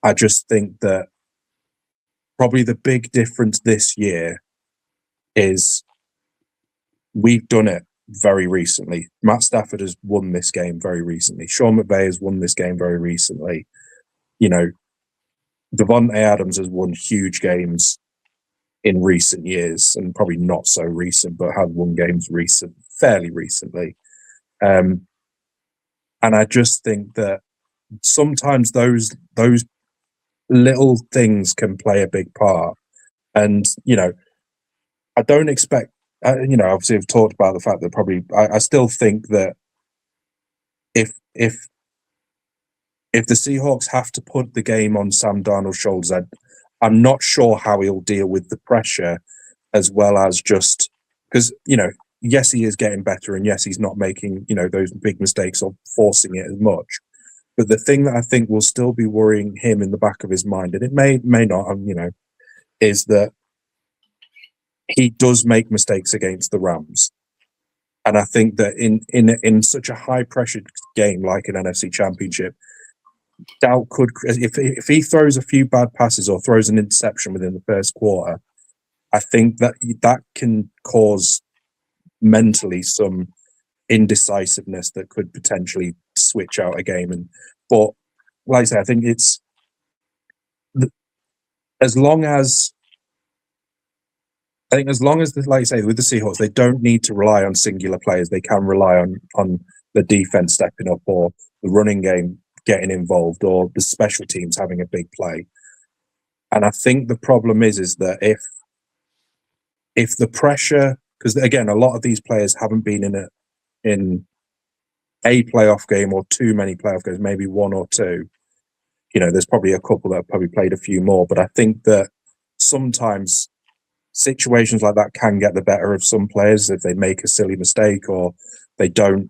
I just think that probably the big difference this year is we've done it very recently. Matt Stafford has won this game very recently. Sean McVay has won this game very recently. Devontae Adams has won huge games in recent years, and probably not so recent, but has won games fairly recently. And I just think that sometimes those little things can play a big part. And, I don't expect, obviously I've talked about the fact that probably, I still think that if the Seahawks have to put the game on Sam Darnold's shoulders, I'm not sure how he'll deal with the pressure, as well as just because, yes, he is getting better, and yes, he's not making, those big mistakes or forcing it as much. But the thing that I think will still be worrying him in the back of his mind, and it may not, is that he does make mistakes against the Rams. And I think that in such a high pressured game like an NFC Championship, doubt could, if he throws a few bad passes or throws an interception within the first quarter, I think that can cause mentally some indecisiveness that could potentially switch out a game. But like I say, I think it's as long as like you say, with the Seahawks, they don't need to rely on singular players. They can rely on the defense stepping up, or the running game getting involved, or the special teams having a big play. And I think the problem is that if the pressure, because again, a lot of these players haven't been in a playoff game or too many playoff games, maybe one or two. There's probably a couple that have probably played a few more, but I think that sometimes situations like that can get the better of some players if they make a silly mistake or they don't,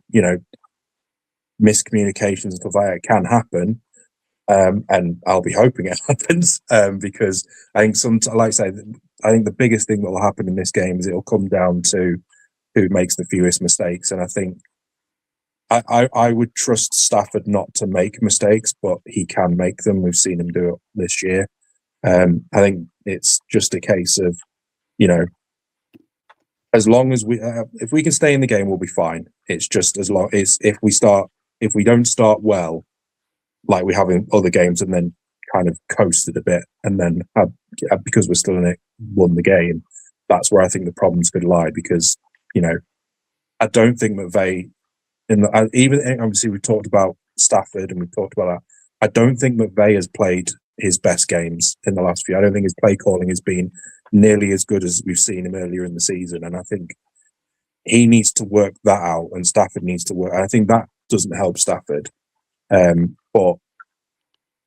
miscommunications and stuff like that can happen. And I'll be hoping it happens because I think like I say, I think the biggest thing that will happen in this game is it'll come down to who makes the fewest mistakes. And I think I would trust Stafford not to make mistakes, but he can make them. We've seen him do it this year. I think it's just a case of, as long as if we can stay in the game, we'll be fine. It's just as long as if we don't start well, like we have in other games, and then kind of coasted a bit, and then because we're still in it, won the game. That's where I think the problems could lie, because I don't think McVay even obviously we talked about Stafford and we talked about that. I don't think McVay has played his best games in the last few. I don't think his play calling has been nearly as good as we've seen him earlier in the season, and I think he needs to work that out, and Stafford needs to work. I think that doesn't help Stafford. But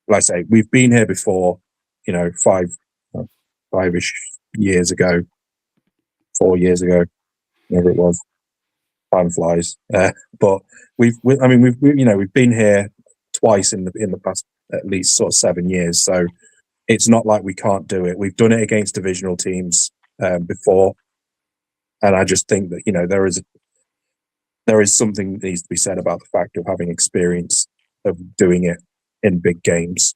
like I say, we've been here before, 5-ish years ago, 4 years ago, whatever it was. Time flies. But we've been here twice in the past at least sort of 7 years. So it's not like we can't do it. We've done it against divisional teams before, and I just think that there is something that needs to be said about the fact of having experience of doing it in big games.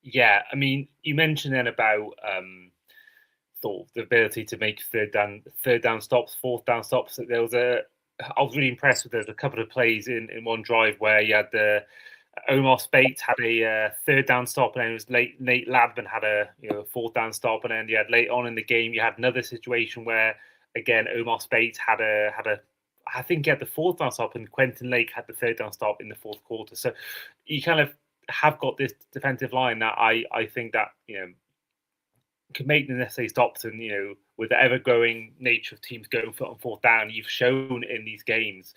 Yeah, I mean, you mentioned then about sort of the ability to make third down stops, fourth down stops. I was really impressed with a couple of plays in one drive where you had Omar Speight had a third down stop, and then it was Nate Ladman had a fourth down stop, and then you had late on in the game you had another situation where again Omar Speight had a I think he had the fourth down stop, and Quentin Lake had the third down stop in the fourth quarter. So you kind of have got this defensive line that I think that can make the necessary stops, and with the ever-growing nature of teams going for on fourth down, you've shown in these games,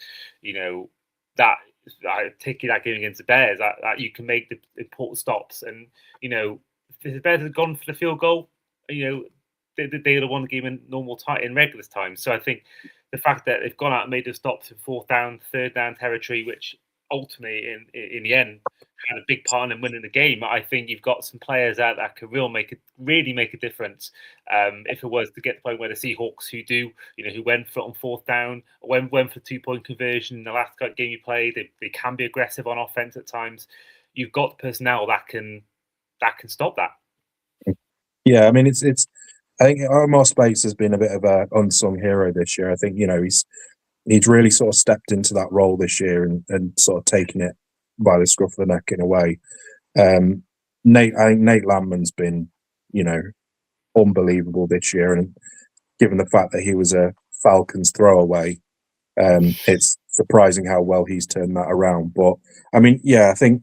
that particularly that game against the Bears, that you can make the important stops. And if the Bears had gone for the field goal, they'd have won the game in normal time, in regular time. So I think the fact that they've gone out and made the stops in fourth down, third down territory, which ultimately in the end had a big part in winning the game. I think you've got some players out that could really make a difference. If it was to get to the point where the Seahawks, who went for it on fourth down, went for 2-point conversion in the last game you played, they can be aggressive on offense at times. You've got the personnel that can stop that. Yeah, I mean it's. I think Omar Speight has been a bit of an unsung hero this year. I think he's really sort of stepped into that role this year and sort of taken it by the scruff of the neck in a way. I think Nate Landman's been, unbelievable this year, and given the fact that he was a Falcons throwaway, it's surprising how well he's turned that around. But I mean, yeah, I think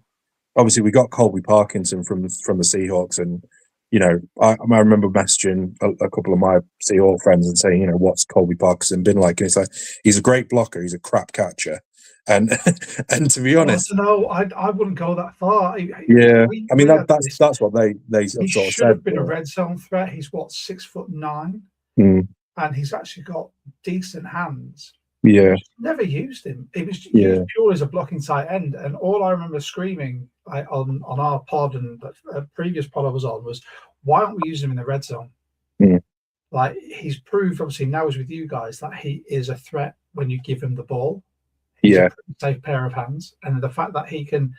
obviously we got Colby Parkinson from the Seahawks, and I remember messaging a couple of my Seahawks friends and saying, what's Colby Parkinson been like? And it's like, he's a great blocker, he's a crap catcher. And to be honest, no, I wouldn't go that far. That's what they sort of said. He should have been a red zone threat. He's 6'9", and he's actually got decent hands. Yeah, never used him. It was used purely as a blocking tight end, and all I remember screaming on our pod and a previous pod I was on was, why aren't we using him in the red zone? Like, he's proved, obviously now he's with you guys, that he is a threat when you give him the ball. He's a pretty safe pair of hands, and the fact that he can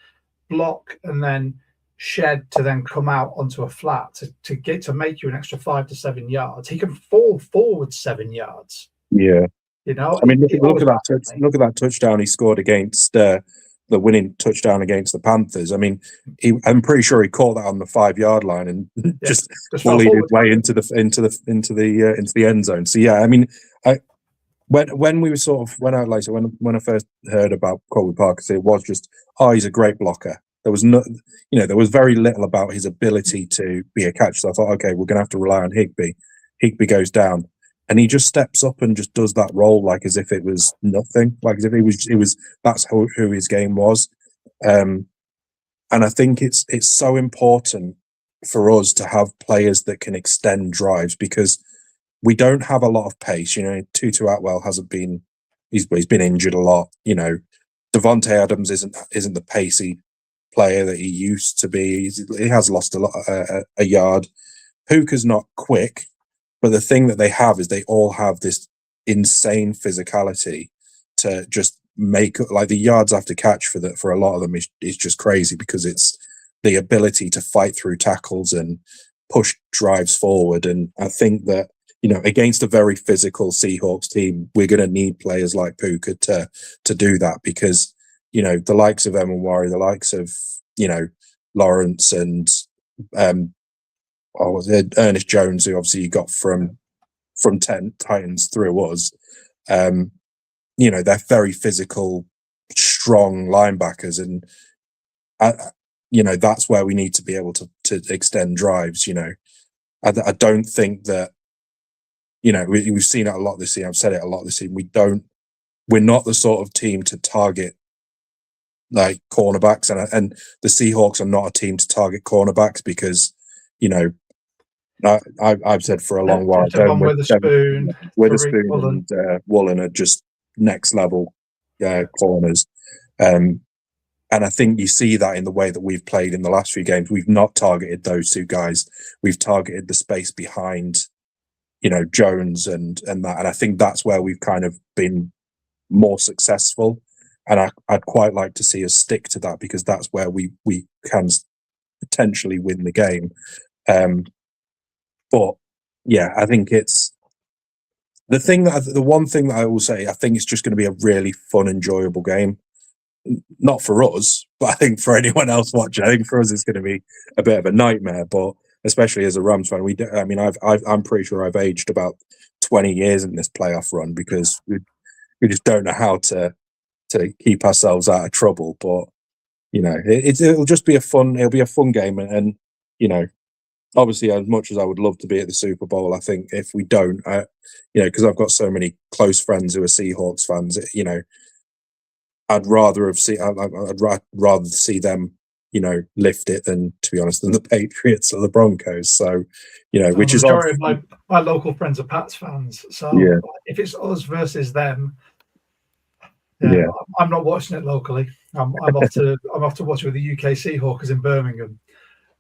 block and then shed to then come out onto a flat to make you an extra 5 to 7 yards. He can fall forward 7 yards. Yeah. I mean, look at that touchdown he scored against the winning touchdown against the Panthers. I mean, I'm pretty sure he caught that on the 5-yard line and just bullied his way into the end zone. So yeah, I mean, when I first heard about Colby Parker, it was just, he's a great blocker. There was there was very little about his ability to be a catcher. So I thought, okay, we're going to have to rely on Higbee. Higbee goes down. And he just steps up and just does that role like as if it was nothing, like as if it was that's who his game was. And I think it's so important for us to have players that can extend drives, because we don't have a lot of pace. Tutu Atwell hasn't been, he's been injured a lot. Devontae Adams isn't the pacey player that he used to be. He has lost a yard. Puka's not quick. But the thing that they have is they all have this insane physicality to just make, like, the yards after catch for a lot of them is just crazy, because it's the ability to fight through tackles and push drives forward. And I think that, against a very physical Seahawks team, we're going to need players like Puka to do that, because, the likes of Emanwari, the likes of, Lawrence and Ernest Jones, who obviously you got from Titans through us. They're very physical, strong linebackers, and that's where we need to be able to extend drives. I don't think that we've seen it a lot this year. I've said it a lot this year. We're not the sort of team to target like cornerbacks, and the Seahawks are not a team to target cornerbacks because I've said for a long while, Witherspoon and Woolen are just next level corners. And I think you see that in the way that we've played in the last few games. We've not targeted those two guys. We've targeted the space behind, Jones and that. And I think that's where we've kind of been more successful. And I'd quite like to see us stick to that because that's where we can potentially win the game. But yeah, I think it's the one thing that I will say, I think it's just going to be a really fun, enjoyable game. Not for us, but I think for anyone else watching, I think for us it's going to be a bit of a nightmare. But especially as a Rams fan, I'm pretty sure I've aged about 20 years in this playoff run because we just don't know how to keep ourselves out of trouble. But it'll just be a fun game, and obviously, as much as I would love to be at the Super Bowl, I think if we don't, because I've got so many close friends who are Seahawks fans, I'd rather see them, lift it than, to be honest, than the Patriots or the Broncos. So, which is majority of my local friends are Pats fans. So if it's us versus them, I'm not watching it locally. I'm off to watch it with the UK Seahawks in Birmingham.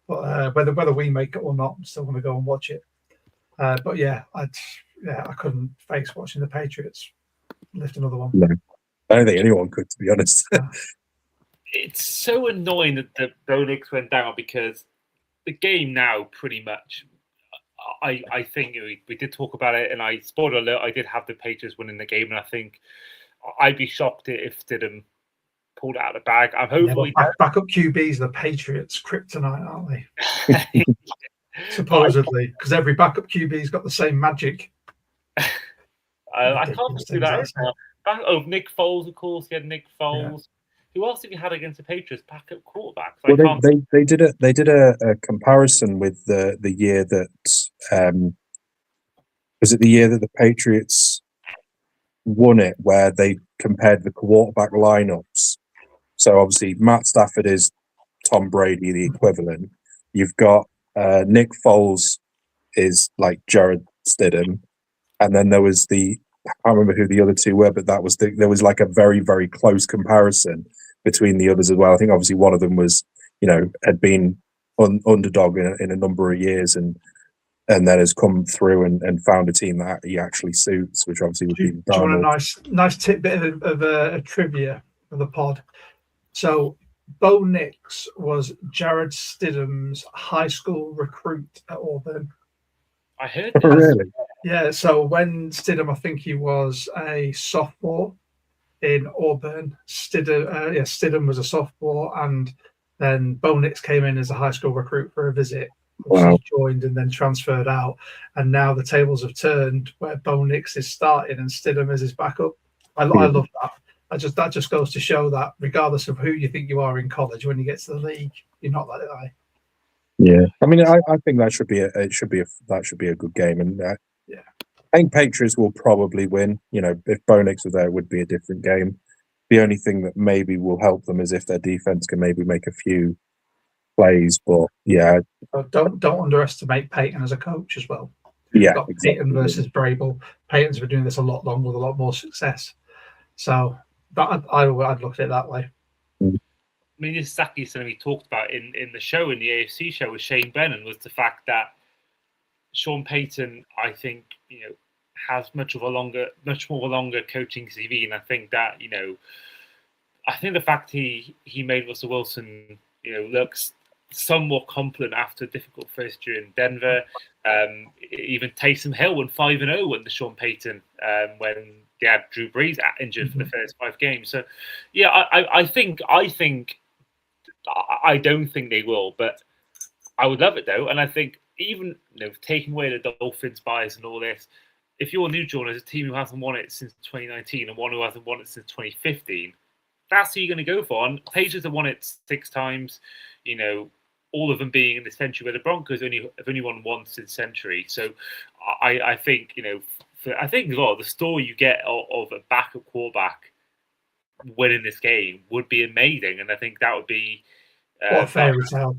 But whether we make it or not, I'm still going to go and watch it. But I couldn't face watching the Patriots lift another one. No, I don't think anyone could, to be honest. It's so annoying that the Bo Nix went down because the game now pretty much. I think we did talk about it, and spoiler alert, I did have the Patriots winning the game, and I think I'd be shocked if Stidham pulled it out of the bag. I'm hopefully backup QBs, the Patriots kryptonite, aren't they? Supposedly, because every backup QB's got the same magic. I can't do that. Nick Foles, of course. You had Nick Foles. Yeah. Who else have you had against the Patriots backup quarterbacks? Well, they did a comparison with the year that was it the year that the Patriots won it, where they compared the quarterback lineups. So obviously Matt Stafford is Tom Brady, the equivalent. You've got Nick Foles is like Jared Stidham, and then there was I can't remember who the other two were, but there was like a very, very close comparison between the others as well. I think obviously one of them was had been underdog in a number of years and then has come through and found a team that he actually suits, which obviously would be. Do you want a nice tidbit of a trivia of the pod? So Bo Nix was Jared Stidham's high school recruit at Auburn. I heard that. Oh, really? Yeah, so when Stidham, I think he was a sophomore in Auburn, Stidham was a sophomore, and then Bo Nix came in as a high school recruit for a visit. Wow. He joined and then transferred out, and now the tables have turned where Bo Nix is starting and Stidham is his backup. I love that. That just goes to show that regardless of who you think you are in college, when you get to the league, you're not that high. Yeah, I mean, I think that should be a good game, and I think Patriots will probably win. If Bo Nix was there, it would be a different game. The only thing that maybe will help them is if their defense can maybe make a few plays, but don't underestimate Peyton as a coach as well. Yeah, got exactly. Peyton versus Brable. Peyton's been doing this a lot longer with a lot more success, so I'd look at it that way. I mean, this is exactly something we talked about in the show, in the AFC show with Shane Brennan, was the fact that Sean Payton, I think, has much more of a longer coaching CV, and I think that I think the fact he made Russell Wilson looks somewhat confident after a difficult first year in Denver. Even Taysom Hill went 5-0 under Sean Payton when they had Drew Brees injured for the first 5 games. So, I think I don't think they will, but I would love it though. And I think even taking away the Dolphins bias and all this, if you're neutral as a team who hasn't won it since 2019 and one who hasn't won it since 2015, that's who you're going to go for. And Patriots have won it 6 times, all of them being in the century where the Broncos have only won once in the century. So I think, I think the story you get of a backup quarterback winning this game would be amazing. And I think that would be what a fairy tale.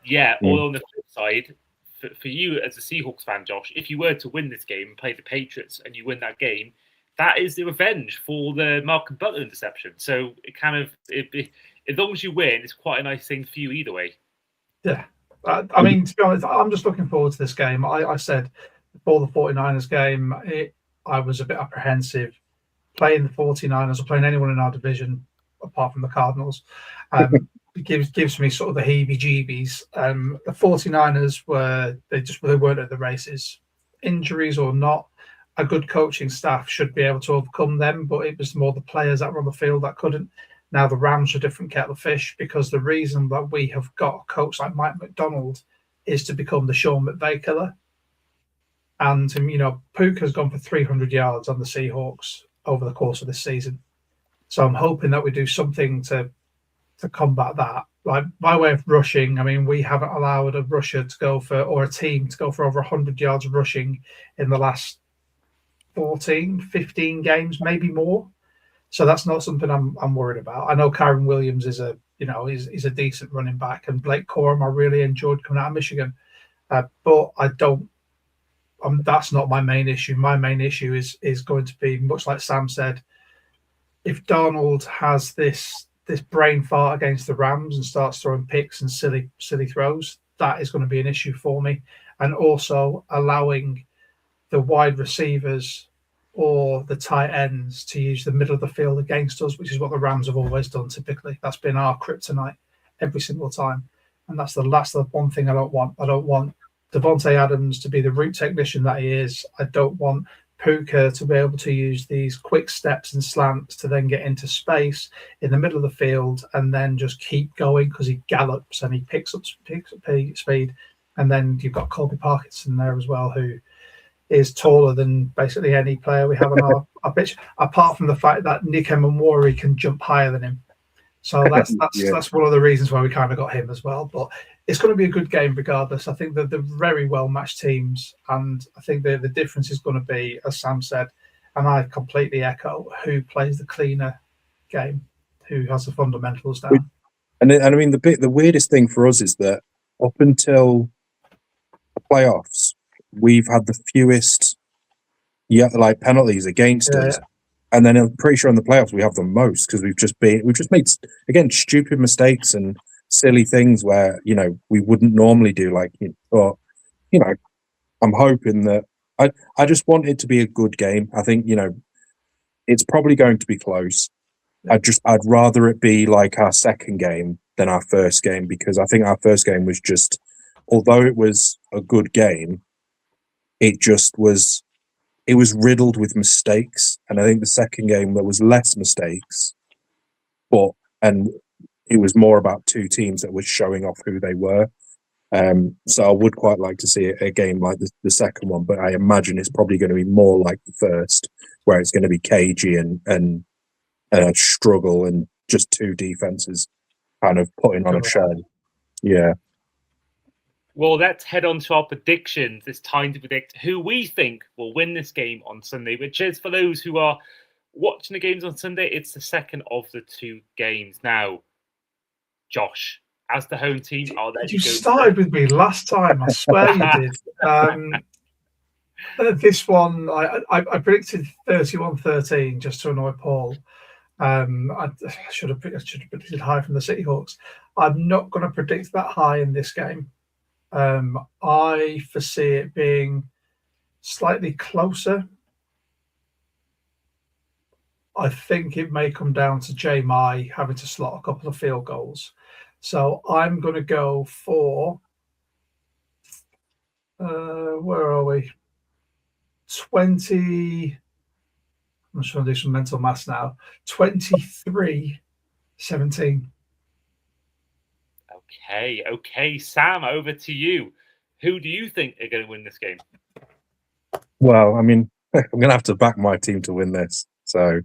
Yeah, or on the flip side, for you as a Seahawks fan, Josh, if you were to win this game and play the Patriots and you win that game, that is the revenge for the Malcolm Butler interception. So it as long as you win, it's quite a nice thing for you either way. Yeah. I mean, to be honest, I'm just looking forward to this game. I said before the 49ers game, I was a bit apprehensive playing the 49ers or playing anyone in our division apart from the Cardinals. It gives me sort of the heebie-jeebies. The 49ers they weren't at the races. Injuries or not, a good coaching staff should be able to overcome them, but it was more the players that were on the field that couldn't. Now the Rams are a different kettle of fish because the reason that we have got a coach like Mike McDonald is to become the Sean McVay killer. And, Puka has gone for 300 yards on the Seahawks over the course of this season. So I'm hoping that we do something to combat that. Like by way of rushing, I mean, we haven't allowed a rusher to go for, or a team to go for over 100 yards rushing in the last 14, 15 games, maybe more. So that's not something I'm worried about. I know Kyron Williams is a decent running back, and Blake Corum I really enjoyed coming out of Michigan, but I don't. That's not my main issue. My main issue is going to be much like Sam said. If Darnold has this brain fart against the Rams and starts throwing picks and silly throws, that is going to be an issue for me. And also allowing the wide receivers or the tight ends to use the middle of the field against us, which is what the Rams have always done typically. That's been our kryptonite every single time. And that's the one thing I don't want. I don't want Devontae Adams to be the route technician that he is. I don't want Puka to be able to use these quick steps and slants to then get into space in the middle of the field and then just keep going because he gallops and he picks up speed. And then you've got Colby Parkinson there as well, who is taller than basically any player we have on our pitch, apart from the fact that Nick Emmanwori can jump higher than him. So that's one of the reasons why we kind of got him as well. But it's going to be a good game regardless. I think that they're very well matched teams, and I think the difference is going to be, as Sam said, and I completely echo, who plays the cleaner game, who has the fundamentals down. And I mean, the weirdest thing for us is that up until the playoffs, we've had the fewest penalties against us. And then I'm pretty sure in the playoffs we have the most because we've just made again stupid mistakes and silly things where we wouldn't normally do. I'm hoping that I just want it to be a good game. I think it's probably going to be close. I'd rather it be like our second game than our first game because I think our first game was just, although it was a good game, it was riddled with mistakes, and I think the second game there was less mistakes, and it was more about two teams that were showing off who they were. So I would quite like to see a game like the second one, but I imagine it's probably going to be more like the first, where it's going to be cagey and a struggle and just two defenses kind of putting on a show. Yeah. Well, let's head on to our predictions. It's time to predict who we think will win this game on Sunday, which is, for those who are watching the games on Sunday, it's the second of the two games. Now, Josh, as the home team, you started with me last time. I swear you did. This one, I predicted 31-13 just to annoy Paul. I should have predicted high from the Seahawks. I'm not going to predict that high in this game. I foresee it being slightly closer. I think it may come down to J-My having to slot a couple of field goals. So I'm going to go for, where are we? 20, I'm just trying to do some mental maths now, 23-17. Okay. Sam, over to you. Who do you think are going to win this game? Well, I mean, I'm going to have to back my team to win this. So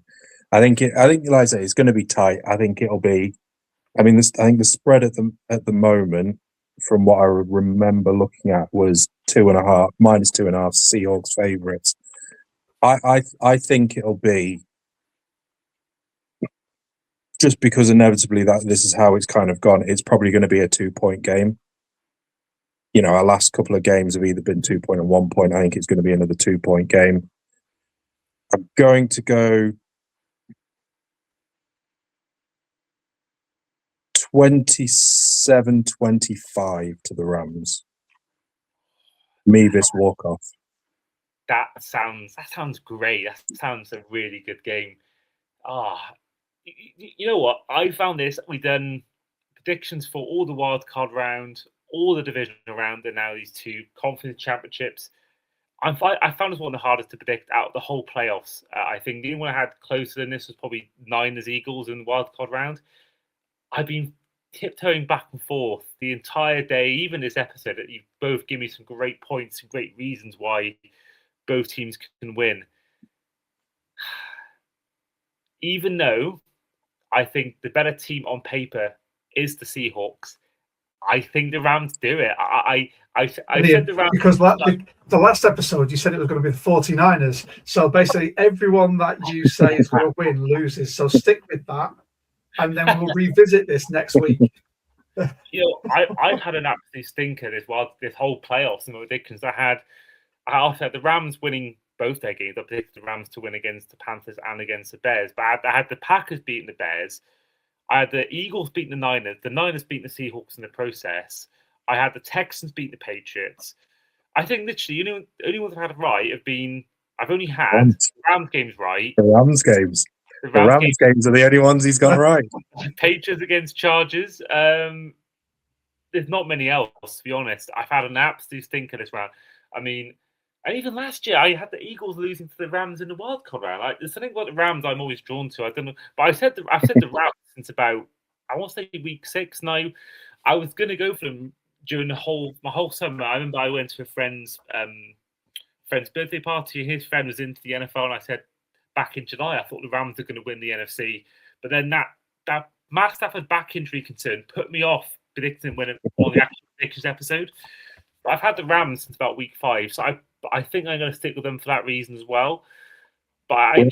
I think, like I say, it's going to be tight. I think it'll be. I mean, I think the spread at the moment, from what I remember looking at, was -2.5 Seahawks favourites. I think it'll be, just because inevitably that this is how it's kind of gone. It's probably going to be a 2-point game. You know, our last couple of games have either been 2-point and 1 point. I think it's going to be another 2-point game. I'm going to go 27-25 to the Rams. Mevis walk-off. That sounds great. That sounds a really good game. You know what? I found this. We've done predictions for all the wildcard round, all the divisional round, and now these two conference championships. I found this one of the hardest to predict out of the whole playoffs. I think the only one I had closer than this was probably Niners Eagles in the wildcard round. I've been tiptoeing back and forth the entire day, even this episode, that you both give me some great points, some great reasons why both teams can win. Even though I think the better team on paper is the Seahawks, I think the Rams do it. I said the Rams because the last episode you said it was going to be the 49ers. So basically everyone that you say is going to win loses. So stick with that, and then we'll revisit this next week. You know, I've had an absolute stinker this whole playoffs and ridiculous. I also had the Rams winning both their games. I predicted the Rams to win against the Panthers and against the Bears. But I had the Packers beating the Bears. I had the Eagles beating the Niners beating the Seahawks in the process. I had the Texans beating the Patriots. I think literally the only ones I've had right have been, I've only had the Rams games right. The Rams games. The Rams games are the only ones he's got right. Patriots against Chargers. There's not many else, to be honest. I've had an absolute stinker this round. I mean, and even last year, I had the Eagles losing to the Rams in the wildcard round. Like, there's something about the Rams I'm always drawn to. I don't know, but I've said the Rams since about, I want to say, week 6 now. I was going to go for them during my whole summer. I remember I went to a friend's birthday party, and his friend was into the NFL, and I said back in July I thought the Rams were going to win the NFC, but then that Matt Stafford back injury concern put me off predicting when on the actual predictions episode. But I've had the Rams since about week 5, so I think I'm going to stick with them for that reason as well. But I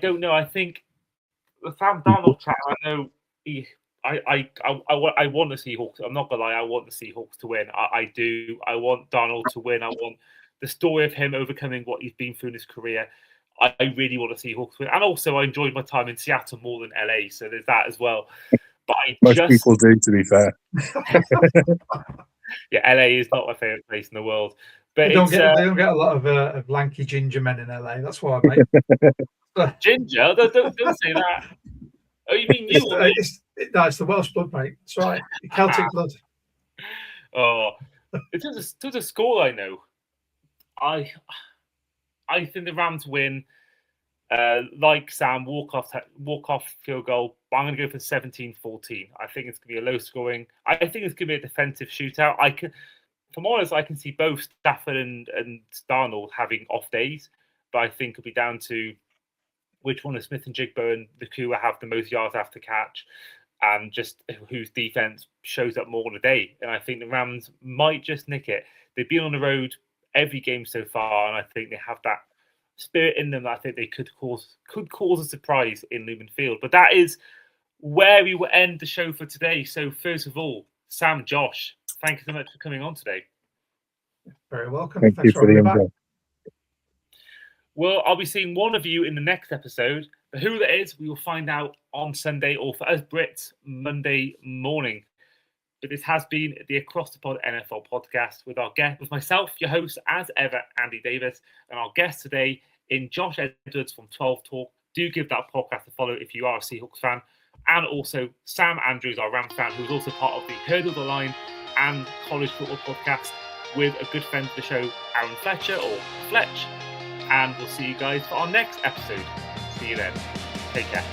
don't know. I think the Sam Darnold track, I know I want the Seahawks. I'm not gonna lie, I want the Seahawks to win. I do. I want Darnold to win. I want the story of him overcoming what he's been through in his career. I really want the Seahawks to win. And also I enjoyed my time in Seattle more than LA, so there's that as well. But most people do, to be fair. Yeah, LA is not my favourite place in the world. But they don't get a lot of lanky ginger men in LA. That's why, mate. Ginger? Don't say that. Oh, you mean you? It's the Welsh blood, mate. That's right. The Celtic blood. Oh, to the score, I know. I think the Rams win. Like Sam, walk off field goal. But I'm going to go for 17-14. I think it's going to be a low scoring. I think it's going to be a defensive shootout. From honest, I can see both Stafford and Darnold having off days, but I think it'll be down to which one of Smith and Jigbo and Nakua have the most yards after catch, and just whose defense shows up more today. And I think the Rams might just nick it. They've been on the road every game so far, and I think they have that spirit in them that I think they could cause a surprise in Lumen Field. But that is where we will end the show for today. So first of all, Sam, Josh, thank you so much for coming on today. Very welcome. Thanks you for the invite. Well, I'll be seeing one of you in the next episode. But who that is, we will find out on Sunday, or for us Brits, Monday morning. But this has been the Across the Pod NFL podcast with myself, your host, as ever, Andy Davis, and our guest today in Josh Edwards from 12 Talk. Do give that podcast a follow if you are a Seahawks fan. And also Sam Andrews, our Rams fan, who's also part of the Hurdle the Line and College Football podcast with a good friend of the show, Aaron Fletcher, or Fletch. And we'll see you guys for our next episode. See you then. Take care.